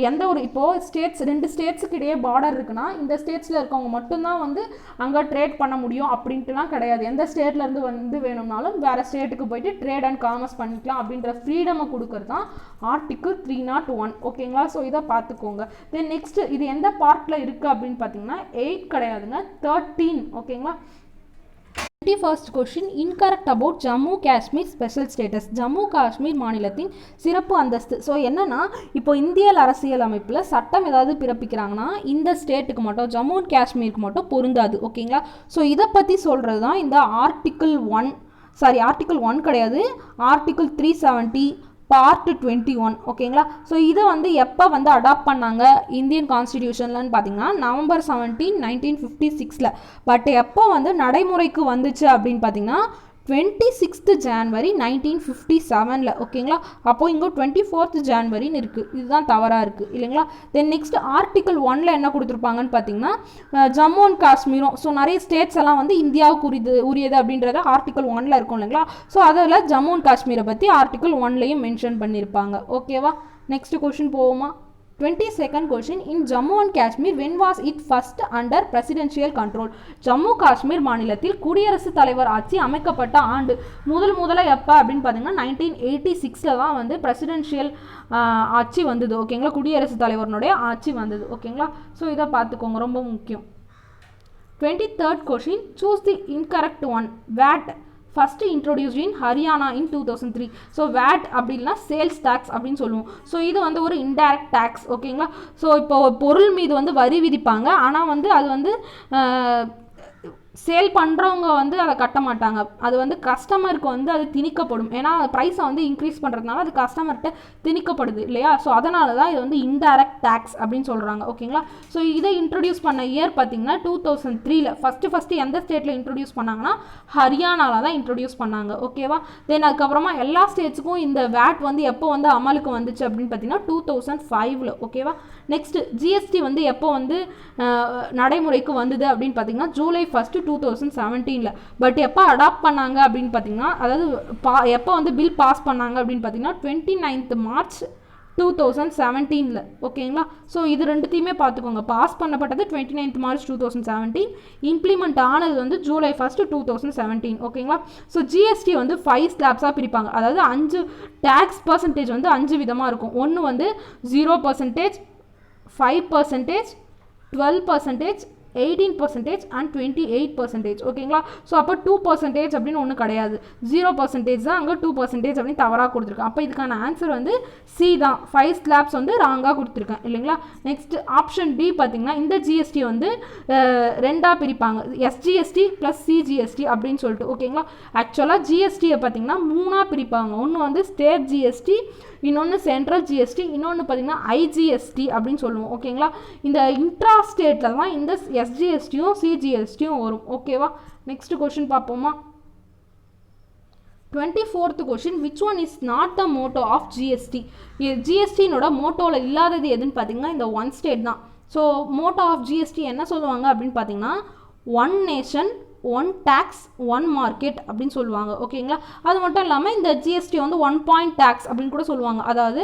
எந்த ஒரு இப்போது ஸ்டேட்ஸ் 2 ஸ்டேட்ஸுக்கு இடையே பார்டர் இருக்குன்னா இந்த ஸ்டேட்ஸில் இருக்கவங்க மட்டும்தான் வந்து அங்கே ட்ரேட் பண்ண முடியும் அப்படின்ட்டுலாம் கிடையாது. எந்த ஸ்டேட்லேருந்து வந்து வேணும்னாலும் வேறு ஸ்டேட்டுக்கு போயிட்டு ட்ரேட் அண்ட் காமர்ஸ் பண்ணிக்கலாம் அப்படின்ற ஃப்ரீடமை கொடுக்கறது தான் ஆர்டிக்கிள் 301. ஓகேங்களா. ஸோ இதை பார்த்துக்கோங்க. தென் நெக்ஸ்ட் இது எந்த பார்ட்டில் இருக்குது அப்படின்னு பார்த்தீங்கன்னா 8 கிடையாதுங்க, 13. ஓகேங்களா. 21st question incorrect about Jammu Kashmir special status. Jammu Kashmir மாநிலத்தின் சிறப்பு அந்தஸ்து. ஸோ என்னன்னா இப்போ இந்திய அரசியல் அமைப்பில் சட்டம் ஏதாவது பிறப்பிக்கிறாங்கன்னா இந்த ஸ்டேட்டுக்கு மட்டும் ஜம்மு அண்ட் காஷ்மீருக்கு மட்டும் பொருந்தாது. ஓகேங்களா. ஸோ இதை பற்றி சொல்கிறது தான் இந்த ஆர்டிக்கிள் 1 கிடையாது, ஆர்டிக்கிள் 370 பார்ட் 21. ஓகேங்களா. ஸோ இதை வந்து எப்போ வந்து அடாப்ட் பண்ணாங்க இந்தியன் கான்ஸ்டிடியூஷன்லன்னு பார்த்தீங்கன்னா November 17, 1956. பட் எப்போ வந்து நடைமுறைக்கு வந்துச்சு அப்படின்னு பார்த்தீங்கன்னா 26th January 1957. ஓகேங்களா. அப்போது இங்கே 24th January இருக்குது. இதுதான் தவறாக இருக்குது இல்லைங்களா. தென் நெக்ஸ்ட் ஆர்டிக்கிள் 1 என்ன கொடுத்துருப்பாங்கன்னு பார்த்தீங்கன்னா ஜம்மு அண்ட் காஷ்மீரும் ஸோ நிறைய ஸ்டேட்ஸ் எல்லாம் வந்து இந்தியாவுக்கு உரியது அப்படின்றத ஆர்டிக்கிள் 1 இருக்கும் இல்லைங்களா. ஸோ அதில் ஜம்மு அண்ட் காஷ்மீரை பற்றி ஆர்டிக்கிள் 1 மென்ஷன் பண்ணியிருப்பாங்க. ஓகேவா. நெக்ஸ்ட் கொஷின் போவோமா. 22nd question in Jammu and Kashmir when was it first under presidential control. Jammu Kashmir மாநிலத்தில் குடியரசுத் தலைவர் ஆட்சி அமைக்கப்பட்ட ஆண்டு முதல்ல எப்போ அப்படின்னு பார்த்தீங்கன்னா 1986 தான் வந்து பிரசிடென்ஷியல் ஆட்சி வந்தது. ஓகேங்களா. குடியரசுத் தலைவருடைய ஆட்சி வந்தது. ஓகேங்களா. ஸோ இதை பார்த்துக்கோங்க, ரொம்ப முக்கியம். 23rd question choose the incorrect one. VAT first introduced in Haryana in 2003. So VAT அப்படின்னா சேல்ஸ் டேக்ஸ் அப்படின்னு சொல்லுவோம். ஸோ இது வந்து ஒரு இன்டைரக்ட் டேக்ஸ். ஓகேங்களா. ஸோ இப்போ பொருள் மீது வந்து வரி விதிப்பாங்க, ஆனால் வந்து அது வந்து சேல் பண்ணுறவங்க வந்து அதை கட்ட மாட்டாங்க. அது வந்து கஸ்டமருக்கு வந்து அது திணிக்கப்படும். ஏன்னா ப்ரைஸை வந்து இன்க்ரீஸ் பண்ணுறதுனால அது கஸ்டமர்கிட்ட திணிக்கப்படுது இல்லையா. ஸோ அதனால தான் இது வந்து இன்டைரக்ட் டேக்ஸ் அப்படின்னு சொல்கிறாங்க. ஓகேங்களா. ஸோ இதை இன்ட்ரடியூஸ் பண்ண இயர் பார்த்தீங்கன்னா 2003. ஃபஸ்ட்டு எந்த ஸ்டேட்டில் இன்ட்ரடியூஸ் பண்ணாங்கன்னா ஹரியானாவில் தான் இன்ட்ரடியூஸ் பண்ணாங்க. ஓகேவா. தென் அதுக்கப்புறமா எல்லா ஸ்டேட்ஸுக்கும் இந்த வேட் வந்து எப்போ வந்து அமலுக்கு வந்துச்சு அப்படின்னு பார்த்தீங்கன்னா 2005. ஓகேவா. நெக்ஸ்ட் ஜிஎஸ்டி வந்து எப்போ வந்து நடைமுறைக்கு வந்தது அப்படின்னு பார்த்தீங்கன்னா July 1, 2017. பட் எப்போ அடாப்ட் பண்ணாங்க அப்படின்னு பார்த்தீங்கன்னா அதாவது எப்போ வந்து பில் பாஸ் பண்ணாங்க அப்படின்னு பார்த்தீங்கன்னா 29th March 2017. ஓகேங்களா. ஸோ இது ரெண்டுத்தையுமே பார்த்துக்கோங்க. பாஸ் பண்ணப்பட்டது 29th March 2017, இம்ப்ளிமெண்ட் ஆனது வந்து July 1, 2017. ஓகேங்களா. ஸோ ஜிஎஸ்டி வந்து 5 ஸ்லாப்ஸாக பிரிப்பாங்க. அதாவது 5 டேக்ஸ் பர்சன்டேஜ் வந்து 5 விதமாக இருக்கும். ஒன்று வந்து 0%, 5%, 12%, 18% and 28%. ஓகேங்களா. ஸோ அப்போ 2% அப்படின்னு ஒன்று கிடையாது, 0% தான் அங்கே 2% அப்படின்னு தவறாக கொடுத்துருக்கேன். அப்போ இதுக்கான ஆன்சர் வந்து சி தான். 5 ஸ்லாப்ஸ் வந்து ராங்காக கொடுத்துருக்கேன் இல்லைங்களா. நெக்ஸ்ட் ஆப்ஷன் டி பார்த்தீங்கன்னா இந்த ஜிஎஸ்டி வந்து ரெண்டாக பிரிப்பாங்க, எஸ்ஜிஎஸ்டி ப்ளஸ் சிஜிஎஸ்டி அப்படின்னு சொல்லிட்டு. ஓகேங்களா. ஆக்சுவலாக ஜிஎஸ்டியை பார்த்தீங்கன்னா 3ஆக பிரிப்பாங்க. ஒன்று வந்து ஸ்டேட் ஜிஎஸ்டி, இன்னொன்று சென்ட்ரல் ஜிஎஸ்டி, இன்னொன்று பார்த்தீங்கன்னா ஐஜிஎஸ்டி அப்படின்னு சொல்லுவோம். ஓகேங்களா. இந்த இன்ட்ரா ஸ்டேட்டில் தான் இந்த எஸ்ஜிஎஸ்டியும் சிஜிஎஸ்டியும் வரும். ஓகேவா. நெக்ஸ்ட் கொஷின் பார்ப்போமா. 24th question which one is not the motto of GST. ஜிஎஸ்டினோட மோட்டோவில் இல்லாதது எதுன்னு பார்த்தீங்கன்னா இந்த ஒன் ஸ்டேட் தான். ஸோ மோட்டோ ஆஃப் ஜிஎஸ்டி என்ன சொல்லுவாங்க அப்படின்னு பார்த்தீங்கன்னா one nation one tax one market அப்படின்னு சொல்லுவாங்க. ஓகேங்களா? அது மட்டும் இல்லாமல் இந்த ஜிஎஸ்டி வந்து 1 பாயிண்ட் டேக்ஸ் அப்படின்னு கூட சொல்லுவாங்க. அதாவது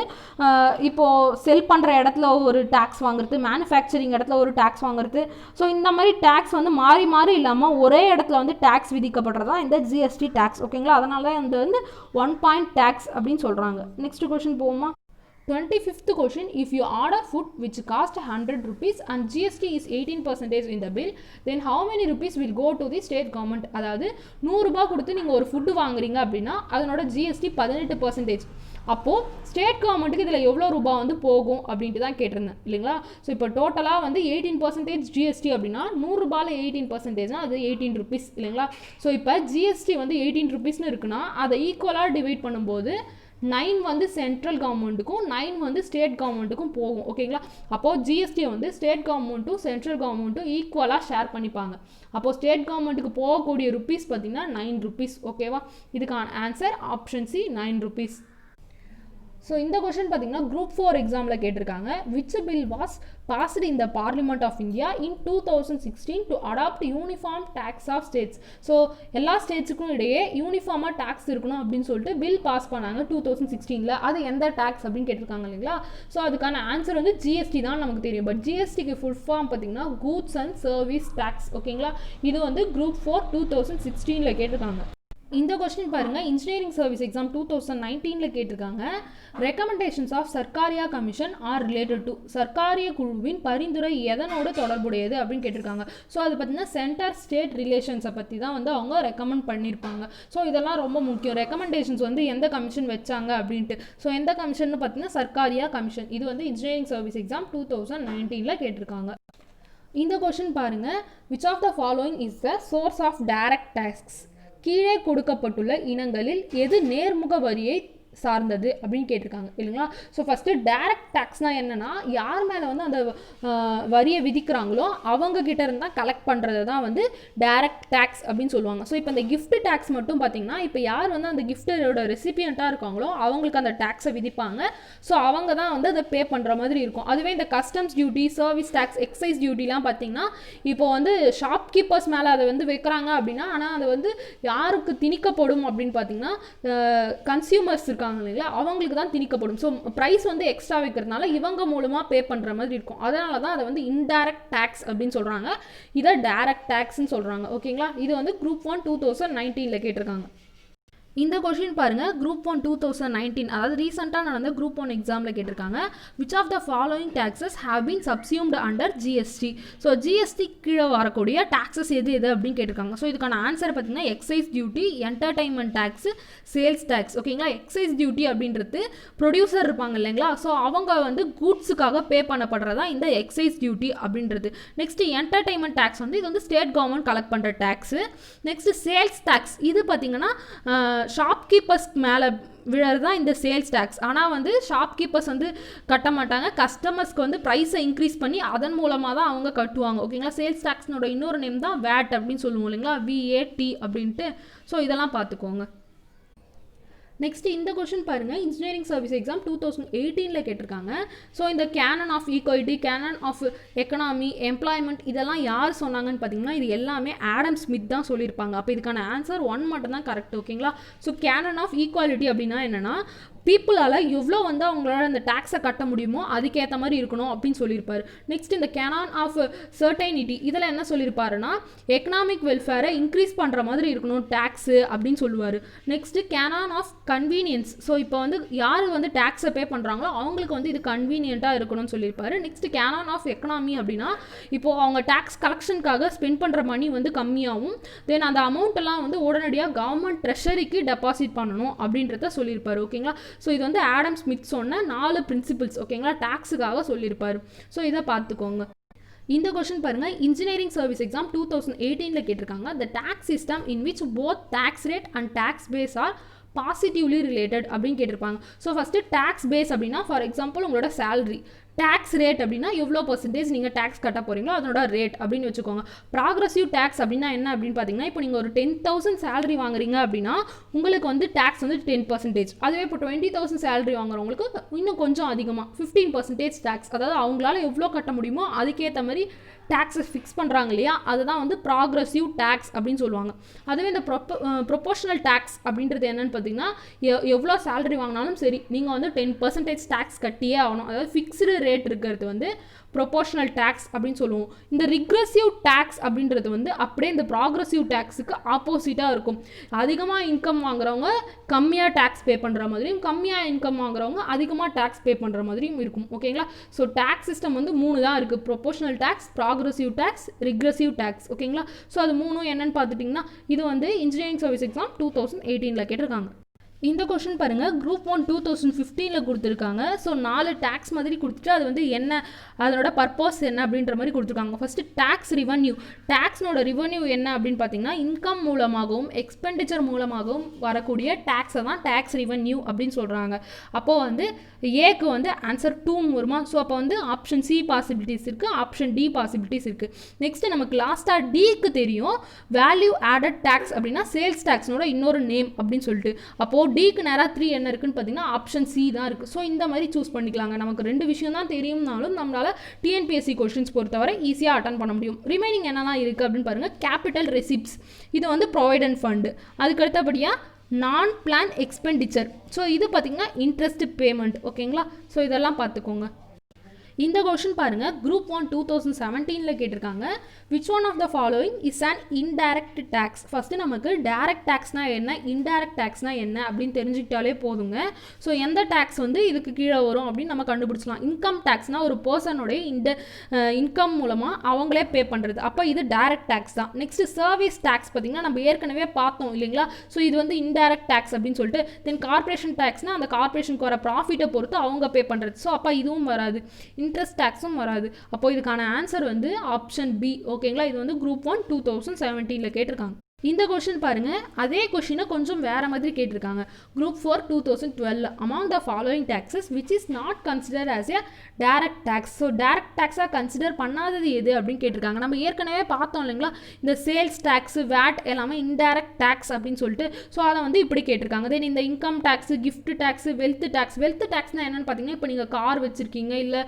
இப்போது செல் பண்ணுற இடத்துல ஒரு டேக்ஸ் வாங்குறது, மேனுஃபேக்சரிங் இடத்துல ஒரு டேக்ஸ் வாங்குறது. ஸோ இந்த மாதிரி டேக்ஸ் வந்து மாறி மாறி இல்லாமல் ஒரே இடத்துல வந்து டேக்ஸ் விதிக்கப்படுறதா இந்த ஜிஎஸ்டி டேக்ஸ். ஓகேங்களா? அதனால தான் இந்த வந்து 1 பாயிண்ட் டேக்ஸ் அப்படின்னு சொல்கிறாங்க. நெக்ஸ்ட் கொஸ்டின் போவோமா? 25th question, if you order food which cost 100 rupees and GST is 18% in the bill, then how many rupees will go to the state government? அதாவது 100 ரூபாய் கொடுத்து நீங்கள் ஒரு ஃபுட்டு வாங்குறீங்க அப்படின்னா அதனோட ஜிஎஸ்டி 18%. அப்போது ஸ்டேட் கவர்மெண்ட்டுக்கு இதில் எவ்வளோ ரூபா வந்து போகும் அப்படின்ட்டு தான் கேட்டிருந்தேன் இல்லைங்களா? ஸோ இப்போ டோட்டலாக வந்து 18% ஜிஎஸ்டி அப்படின்னா 100 ரூபாயில் 18%னா அது 18 rupees இல்லைங்களா? ஸோ இப்போ ஜிஎஸ்டி வந்து 18 rupeesனு இருக்குன்னா அதை ஈக்குவலாக டிவைட் பண்ணும்போது 9 வந்து சென்ட்ரல் கவர்மெண்ட்டுக்கும் 9 வந்து ஸ்டேட் கவர்மெண்ட்டுக்கும் போகும். ஓகேங்களா? அப்போது ஜிஎஸ்டி வந்து ஸ்டேட் கவர்மெண்ட்டும் சென்ட்ரல் கவர்மெண்ட்டும் ஈக்குவலாக ஷேர் பண்ணிப்பாங்க. அப்போது ஸ்டேட் கவர்மெண்ட்டுக்கு போகக்கூடிய ருப்பீஸ் பார்த்திங்கன்னா 9 rupees. ஓகேவா? இதுக்கான answer option C 9 rupees. So இந்த கொஷின் பார்த்தீங்கன்னா குரூப் 4 எக்ஸாமில் கேட்டிருக்காங்க. Which bill was passed in the parliament of India in 2016 to adopt uniform tax of states. So எல்லா ஸ்டேட்ஸுக்கும் இடையே யூனிஃபார்மாக டேக்ஸ் இருக்கணும் அப்படின்னு சொல்லிட்டு பில் பாஸ் பண்ணாங்க 2016. அது எந்த டேக்ஸ் அப்படின்னு கேட்டிருக்காங்க இல்லைங்களா? ஸோ அதுக்கான ஆன்சர் வந்து ஜிஎஸ்டி தான் நமக்கு தெரியும். பட் ஜிஎஸ்டிக்கு ஃபுல் ஃபார்ம் பார்த்தீங்கன்னா கூட்ஸ் அண்ட் சர்வீஸ் டேக்ஸ். ஓகேங்களா? இது வந்து குரூப் 4 2016 கேட்டிருக்காங்க. இந்த கொஸ்டின் பாருங்கள், இன்ஜினியரிங் சர்வீஸ் எக்ஸாம் 2019 கேட்டிருக்காங்க. Recommendations of Sarkaria commission are related to, Sarkaria குழுவின் பரிந்துரை எதனோடு தொடர்புடையது அப்படின்னு கேட்டிருக்காங்க. ஸோ அது பார்த்தீங்கன்னா சென்டர் ஸ்டேட் ரிலேஷன்ஸை பற்றி தான் வந்து அவங்க ரெக்கமெண்ட் பண்ணியிருப்பாங்க. ஸோ இதெல்லாம் ரொம்ப முக்கியம். ரெக்கமெண்டேஷன்ஸ் வந்து எந்த கமிஷன் வச்சாங்க அப்படின்ட்டு. ஸோ எந்த கமிஷன் பார்த்தீங்கன்னா சர்க்காரியா கமிஷன். இது வந்து இன்ஜினியரிங் சர்வீஸ் எக்ஸாம் 2019 கேட்டிருக்காங்க. இந்த கொஸ்டின் பாருங்கள், which of the following is the source of direct tax? கீழே கொடுக்கப்பட்டுள்ள இனங்களில் எது நேர்முக வரியை சார்ந்தது அப்படின்னு கேட்டிருக்காங்க இல்லைங்களா? ஸோ ஃபஸ்ட்டு டைரக்ட் டேக்ஸ்னால் என்னென்னா யார் மேலே வந்து அந்த வரியை விதிக்கிறாங்களோ அவங்க கிட்ட இருந்தால் கலெக்ட் பண்ணுறது தான் வந்து டைரக்ட் டேக்ஸ் அப்படின்னு சொல்லுவாங்க. ஸோ இப்போ இந்த கிஃப்ட் டேக்ஸ் மட்டும் பார்த்தீங்கன்னா இப்போ யார் வந்து அந்த கிஃப்டோட ரெசிபியண்ட்டாக இருக்காங்களோ அவங்களுக்கு அந்த டேக்ஸை விதிப்பாங்க. ஸோ அவங்க தான் வந்து அதை பே பண்ணுற மாதிரி இருக்கும். அதுவே இந்த customs duty, service tax, excise டியூட்டிலாம் பார்த்தீங்கன்னா இப்போ வந்து ஷாப்கீப்பர்ஸ் மேலே அதை வந்து வைக்கிறாங்க அப்படின்னா, ஆனால் அது வந்து யாருக்கு திணிக்கப்படும் அப்படின்னு பார்த்தீங்கன்னா கன்சியூமர்ஸ் இல்லைங்களா, அவங்களுக்கு தான் திணிக்கப்படும். ஸோ ப்ரைஸ் வந்து எக்ஸ்ட்ரா வைக்கிறதுனால இவங்க மூலமாக பே பண்ணுற மாதிரி இருக்கும். அதனால தான் அதை வந்து இன்டைரக்ட் டேக்ஸ் அப்படின்னு சொல்கிறாங்க. இதை டைரக்ட் டேக்ஸ்ன்னு சொல்கிறாங்க. ஓகேங்களா? இது வந்து குரூப் 1 2019 கேட்டிருக்காங்க. இந்த கொஷின் பாருங்கள், குரூப் 1 2019 அதாவது ரீசெண்டாக நடந்த குரூப் 1 எக்ஸாமில் கேட்டிருக்காங்க. Which of the following taxes have been subsumed under GST? So GST கீழே வரக்கூடிய டேக்ஸஸ் எது அப்படின்னு கேட்டிருக்காங்க. ஸோ இதுக்கான ஆன்சர் பார்த்தீங்கன்னா excise duty, entertainment tax, sales tax. ஓகேங்களா? எக்ஸைஸ் டியூட்டி அப்படின்றது ப்ரொடியூசர் இருப்பாங்க இல்லைங்களா? ஸோ அவங்க வந்து கூட்ஸுக்காக பே பண்ணப்படுறதா இந்த எக்ஸைஸ் டியூட்டி அப்படின்றது. நெக்ஸ்ட் என்டர்டைன்மெண்ட் டேக்ஸ் வந்து இது வந்து ஸ்டேட் கவர்மெண்ட் கலெக்ட் பண்ணுற டேக்ஸு. நெக்ஸ்ட் சேல்ஸ் டேக்ஸ், இது பார்த்தீங்கன்னா ஷாப்கீப்பர்ஸ் மேலே விழறது தான் இந்த சேல்ஸ் டேக்ஸ். ஆனால் வந்து ஷாப்கீப்பர்ஸ் வந்து கட்ட மாட்டாங்க, கஸ்டமர்ஸ்க்கு வந்து ப்ரைஸை இன்க்ரீஸ் பண்ணி அதன் மூலமாக தான் அவங்க கட்டுவாங்க. ஓகேங்களா? சேல்ஸ் டேக்ஸ்னோட இன்னொரு நேம் தான் வேட் அப்படின்னு சொல்லுவோம் இல்லைங்களா, VAT அப்படின்ட்டு. ஸோ இதெல்லாம் பார்த்துக்கோங்க. நெக்ஸ்ட் இந்த கொஸ்டின் பாருங்கள், இன்ஜினியரிங் சர்வீஸ் எக்ஸாம் 2018 கேட்டிருக்காங்க. ஸோ இந்த canon of equality, canon of economy, employment இதெல்லாம் யார் சொன்னாங்கன்னு பார்த்தீங்கன்னா இது எல்லாமே ஆடம் ஸ்மித் தான் சொல்லியிருப்பாங்க. அப்போ இதுக்கான ஆன்சர் 1 மட்டும் தான் கரெக்ட். ஓகேங்களா? ஸோ கேனன் ஆஃப் ஈக்வாலிட்டி அப்படின்னா என்னென்னா பீப்புளால் எவ்வளோ வந்து அவங்களால அந்த டேக்ஸை கட்ட முடியுமோ அதுக்கேற்ற மாதிரி இருக்கணும் அப்படின்னு சொல்லியிருப்பார். நெக்ஸ்ட் இந்த கேனான் ஆஃப் சர்டைனிட்டி இதில் என்ன சொல்லியிருப்பாருன்னா எக்கனாமிக் வெல்ஃபேரை இன்க்ரீஸ் பண்ணுற மாதிரி இருக்கணும் டேக்ஸு அப்படின்னு சொல்லுவார். Next canon of convenience, so இப்போ வந்து யார் வந்து டேக்ஸை பே பண்ணுறாங்களோ அவங்களுக்கு வந்து இது கன்வீனியண்ட்டாக இருக்கணும்னு சொல்லியிருப்பாரு. நெக்ஸ்ட் கேனான் ஆஃப் எக்கனாமி அப்படின்னா இப்போது அவங்க டேக்ஸ் கலெக்ஷனுக்காக ஸ்பெண்ட் பண்ணுற மணி வந்து கம்மியாகும், தென் அந்த அமௌண்ட்டெல்லாம் வந்து உடனடியாக கவர்மெண்ட் ட்ரெஷரிக்கு டெபாசிட் பண்ணணும் அப்படின்றத சொல்லியிருப்பார். ஓகேங்களா? ஸோ இது வந்து ஆடம் ஸ்மித் சொன்ன 4 பிரின்சிபிள்ஸ். ஓகேங்களா? டேக்ஸுக்காக சொல்லியிருப்பார். ஸோ இதை பார்த்துக்கோங்க. இந்த கொஸ்டின் பாருங்கள், இன்ஜினியரிங் சர்வீஸ் எக்ஸாம் 2018 கேட்டிருக்காங்க. The tax system in which both tax rate and tax base are positively related அப்படின்னு கேட்டிருப்பாங்க. ஸோ ஃபஸ்ட்டு டேக்ஸ் பேஸ் அப்படின்னா ஃபார் எக்ஸாம்பிள் உங்களோட சேலரி, டேக்ஸ் ரேட் அப்படின்னா எவ்வளோ பர்சன்டேஜ் நீங்கள் டேக்ஸ் கட்ட போகிறீங்களோ அதனோட ரேட் அப்படின்னு வச்சுக்கோங்க. ப்ராக்ரஸிவ் டேக்ஸ் அப்படின்னா என்ன அப்படின்னு பார்த்தீங்கன்னா இப்போ நீங்கள் ஒரு 10,000 சேலரி வாங்குறீங்க அப்படின்னா உங்களுக்கு வந்து டேக்ஸ் வந்து 10%. அதுவே இப்போ 20,000 சேலரி வாங்குறவங்களுக்கு இன்னும் கொஞ்சம் அதிகமாக 15% டேக்ஸ். அதாவது அவங்களால எவ்வளோ கட்ட முடியுமோ அதுக்கேற்ற மாதிரி டேக்ஸை ஃபிக்ஸ் பண்ணுறாங்க இல்லையா, அதுதான் வந்து ப்ராக்ரஸிவ் டேக்ஸ் அப்படின்னு சொல்லுவாங்க. அதுவே இந்த ப்ரொபோஷனல் டேக்ஸ் அப்படின்றது என்னென்னு பார்த்தீங்கன்னா, எவ்வளோ சேலரி வாங்கினாலும் சரி நீங்கள் வந்து 10% டேக்ஸ் கட்டியே ஆகணும். அதாவது ஃபிக்ஸ்டு ரேட் இருக்கிறது வந்து ப்ரொபோஷனல் டேக்ஸ் அப்படின்னு சொல்லுவோம். இந்த ரிக்ரெசிவ் டேக்ஸ் அப்படின்றது வந்து அப்படியே இந்த ப்ராக்ரஸிவ் டேக்ஸுக்கு ஆப்போசிட்டாக இருக்கும். அதிகமாக இன்கம் வாங்குறவங்க கம்மியாக டேக்ஸ் பே பண்ணுற மாதிரியும், கம்மியாக இன்கம் வாங்குறவங்க அதிகமாக டேக்ஸ் பே பண்ணுற மாதிரியும் இருக்கும். ஓகேங்களா? ஸோ டேக்ஸ் சிஸ்டம் வந்து 3 தான் இருக்குது: proportional tax, progressive tax, regressive tax. ஓகேங்களா? ஸோ அது 3 என்னன்னு பார்த்துட்டிங்கன்னா, இது வந்து இன்ஜினியரிங் சர்வீஸ் எக்ஸாம் 2018 கேட்டிருக்காங்க. இந்த கொஷின் பாருங்கள், குரூப் 1 2015 கொடுத்துருக்காங்க. ஸோ 4 டேக்ஸ் மாதிரி கொடுத்துட்டு அது வந்து என்ன, அதனோட பர்பஸ் என்ன அப்படின்ற மாதிரி கொடுத்துருக்காங்க. First tax ரிவன்யூ. டேக்ஸ்னோட ரிவன்யூ என்ன அப்படின்னு பார்த்தீங்கன்னா, இன்கம் மூலமாகவும் எக்ஸ்பெண்டிச்சர் மூலமாகவும் வரக்கூடிய டேக்ஸை தான் டேக்ஸ் ரிவன்யூ அப்படின்னு சொல்கிறாங்க. அப்போது வந்து ஏக்கு வந்து ஆன்சர் 2 வருமா? ஸோ அப்போ வந்து ஆப்ஷன் சி பாசிபிலிட்டிஸ் இருக்குது, ஆப்ஷன் டி பாசிபிலிட்டிஸ் இருக்குது. நெக்ஸ்ட்டு நமக்கு லாஸ்ட்டாக டிக்கு தெரியும், வேல்யூ ஆடட் டேக்ஸ் அப்படின்னா சேல்ஸ் டேக்ஸ்னோட இன்னொரு நேம் அப்படின்னு சொல்லிட்டு. அப்போது டிக்கு நேராக 3 என்ன இருக்குன்னு பார்த்தீங்கன்னா ஆப்ஷன் சி தான் இருக்குது. ஸோ இந்த மாதிரி சூஸ் பண்ணிக்கலாங்க. நமக்கு 2 விஷயம் தான் தெரியும்னாலும் நம்மளால் டிஎன்பிஎஸ்சி கொஸ்டின்ஸ் பொறுத்தவரை ஈஸியாக அட்டன் பண்ண முடியும். ரிமைனிங் என்னெல்லாம் இருக்குது அப்படின்னு பாருங்கள். கேபிட்டல் ரெசிப்ட்ஸ், இது வந்து ப்ரொவிடென்ட் ஃபண்டு. அதுக்கு அடுத்தபடியாக நான் பிளான் எக்ஸ்பெண்டிச்சர். ஸோ இது பார்த்திங்கன்னா இன்ட்ரெஸ்ட் பேமெண்ட். ஓகேங்களா? ஸோ இதெல்லாம் பார்த்துக்கோங்க. இந்த கொஷின் பாருங்கள், குரூப் 1 2017 கேட்டிருக்காங்க. Which one of the following is an indirect tax? First நமக்கு டைரக்ட் டேக்ஸ்னால் என்ன, இன்டைரக்ட் டேக்ஸ்னால் என்ன அப்படின்னு தெரிஞ்சுக்கிட்டாலே போதுங்க. ஸோ எந்த டேக்ஸ் வந்து இதுக்கு கீழே வரும் அப்படின்னு நம்ம கண்டுபிடிச்சலாம். இன்கம் டேக்ஸ்னால் ஒரு பர்சனுடைய இன்கம் மூலமாக அவங்களே பே பண்ணுறது, அப்போ இது டைரக்ட் டேக்ஸ் தான். நெக்ஸ்ட்டு சர்வீஸ் டேக்ஸ் பார்த்திங்கன்னா நம்ம ஏற்கனவே பார்த்தோம் இல்லைங்களா? ஸோ இது வந்து இன்டைரக்ட் டேக்ஸ் அப்படின்னு சொல்லிட்டு. தென் கார்பரேஷன் டேக்ஸ்னால் அந்த கார்பரேஷனுக்கு வர ப்ராஃபிட்டை பொறுத்து அவங்க பே பண்ணுறது. ஸோ அப்போ இதுவும் வராது, இன்ட்ரெஸ்ட் டேக்ஸும் வராது. அப்போ இதுக்கான ஆன்சர் வந்து ஆப்ஷன் பி. ஓகேங்களா? இது வந்து குரூப் 1 2017 கேட்டிருக்காங்க. இந்த கொஷின் பாருங்கள், அதே கொஷினை கொஞ்சம் வேறு மாதிரி கேட்டிருக்காங்க. Group 4 2012 among the following taxes which is not consider as a direct tax. So direct டேக்ஸாக கன்சிடர் பண்ணாதது எது அப்படின்னு கேட்டிருக்காங்க. நம்ம ஏற்கனவே பார்த்தோம் இல்லைங்களா, இந்த சேல்ஸ் டேக்ஸ், வேட் எல்லாமே இன்டைரக்ட் டேக்ஸ் அப்படின்னு சொல்லிட்டு. ஸோ அதை வந்து இப்படி கேட்டிருக்காங்க. தென் இந்த income tax, gift tax, wealth tax. Wealth டேக்ஸ்னால் என்னென்னு பார்த்தீங்கன்னா, இப்போ நீங்கள் கார் வச்சுருக்கீங்க, இல்லை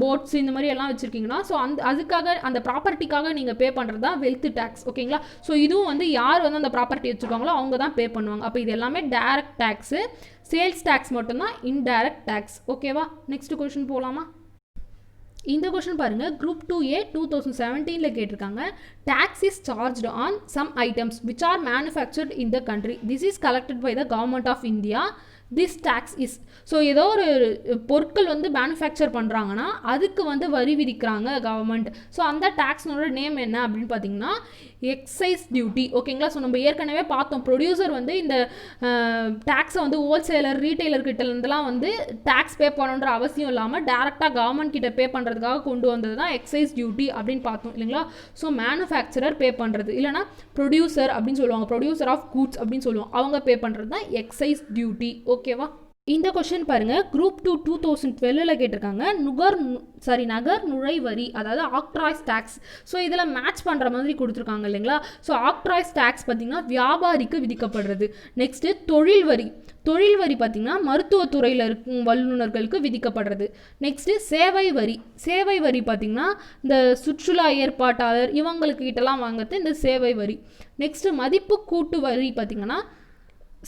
போட்ஸ் இந்த மாதிரி எல்லாம் வச்சுருக்கீங்கன்னா, ஸோ அதுக்காக அந்த ப்ராப்பர்ட்டிக்காக நீங்கள் பே பண்ணுறது தான் வெல்த் டேக்ஸ். ஓகேங்களா? ஸோ இதுவும் யார் வந்து அந்த ப்ராப்பர்ட்டி வச்சுருக்காங்களோ அவங்க தான் பே பண்ணுவாங்க. அப்போ இது எல்லாமே டைரக்ட் டேக்ஸு. சேல்ஸ் டேக்ஸ் மட்டும்தான் இன்டைரக்ட் டேக்ஸ். ஓகேவா? நெக்ஸ்ட் கொஷின் போகலாமா? இந்த கொஷின் பாருங்கள், குரூப் 2A 2017 கேட்டிருக்காங்க. Tax is charged on some items which are manufactured in the country. This is collected by the government of India. This tax is. So ஏதோ ஒரு பொருட்கள் வந்து manufacture பண்ணுறாங்கன்னா அதுக்கு வந்து வரி விதிக்கிறாங்க கவர்மெண்ட். ஸோ அந்த டேக்ஸ்னோட நேம் என்ன அப்படின்னு பார்த்தீங்கன்னா எக்ஸைஸ் டியூட்டி. ஓகேங்களா? ஸோ நம்ம ஏற்கனவே பார்த்தோம், ப்ரொடியூசர் வந்து இந்த டேக்ஸை வந்து ஹோல்சேலர், ரீட்டைலர் கிட்டேருந்துலாம் வந்து டேக்ஸ் பே பண்ணணுன்ற அவசியம் இல்லாமல் டேரெக்டாக கவர்மெண்ட் கிட்ட பே பண்ணுறதுக்காக கொண்டு வந்தது தான் எக்ஸைஸ் டியூட்டி அப்படின்னு பார்த்தோம் இல்லைங்களா? ஸோ மேனுஃபேக்சரர் பே பண்ணுறது, இல்லைனா ப்ரொடியூசர் அப்படின்னு சொல்லுவாங்க, ப்ரொடியூசர் ஆஃப் கூட்ஸ் அப்படின்னு சொல்லுவோம், அவங்க பே பண்ணுறது தான் எக்ஸைஸ் டியூட்டி. ஓகேவா? இந்த கொஷின் பாருங்கள், குரூப் 2 2012 கேட்டிருக்காங்க. நகர் நுழைவரி, அதாவது ஆக்ட்ராய்ஸ் டேக்ஸ். ஸோ இதில் மேட்ச் பண்ணுற மாதிரி கொடுத்துருக்காங்க இல்லைங்களா? ஸோ ஆக்ட்ராய்ஸ் டேக்ஸ் பார்த்திங்கன்னா வியாபாரிக்கு விதிக்கப்படுறது. நெக்ஸ்ட்டு தொழில் வரி. தொழில் வரி பார்த்திங்கன்னா மருத்துவத்துறையில் இருக்கும் வல்லுநர்களுக்கு விதிக்கப்படுறது. நெக்ஸ்ட்டு சேவை வரி. சேவை வரி பார்த்திங்கன்னா இந்த சுற்றுலா ஏற்பாட்டாளர் இவங்களுக்கு கிட்டலாம் வாங்குறது இந்த சேவை வரி. நெக்ஸ்ட்டு மதிப்பு கூட்டு வரி பார்த்திங்கன்னா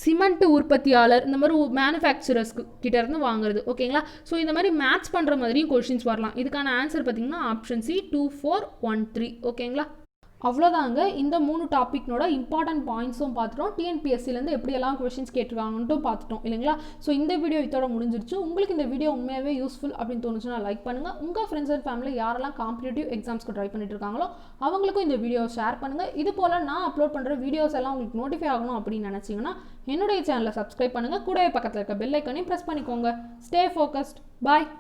சிமெண்ட் உற்பத்தியாளர், இந்த மாதிரி மேனுஃபேக்சரர்ஸ் கிட்ட இருந்து வாங்குறது. ஓகேங்களா? ஸோ இந்த மாதிரி மேட்ச் பண்ணுற மாதிரியும் கொஷின்ஸ் வரலாம். இதுக்கான ஆன்சர் பார்த்திங்கன்னா ஆப்ஷன் சி 2413. ஓகேங்களா? அவ்வளோதாங்க. இந்த 3 டாப்பிக்னோட இம்பார்ட்டன்ட் பாயிண்ட்ஸும் பார்த்துட்டோம். டிஎன்பிஎஸ்சிலேருந்து எப்படியெல்லாம் கொஷின்ஸ் கேட்டிருக்காங்கன்ட்டும் பார்த்துட்டோம் இல்லைங்களா? ஸோ இந்த வீடியோ இதோட முடிஞ்சிருச்சு. உங்களுக்கு இந்த வீடியோ உண்மையாகவே யூஸ்ஃபுல் அப்படின்னு தோணுச்சுன்னா லைக் பண்ணுங்கள். உங்கள் ஃப்ரெண்ட்ஸ் அண்ட் ஃபேமிலி யாரெல்லாம் காம்படிட்டிவ் எக்ஸாம்ஸ்க்கு ட்ரை பண்ணிட்டு இருக்காங்களோ அவங்களுக்கும் இந்த வீடியோ ஷேர் பண்ணுங்கள். இது போல் நான் அப்லோட் பண்ணுற வீடியோஸ் எல்லாம் உங்களுக்கு நோட்டிஃபை ஆகணும் அப்படின்னு நினச்சிங்கன்னா என்னுடைய சேனலை சப்ஸ்கிரைப் பண்ணுங்கள். கூடவே பக்கத்தில் இருக்க பெல் ஐக்கானையும் ப்ரெஸ் பண்ணிக்கோங்க. Stay focused. பாய்.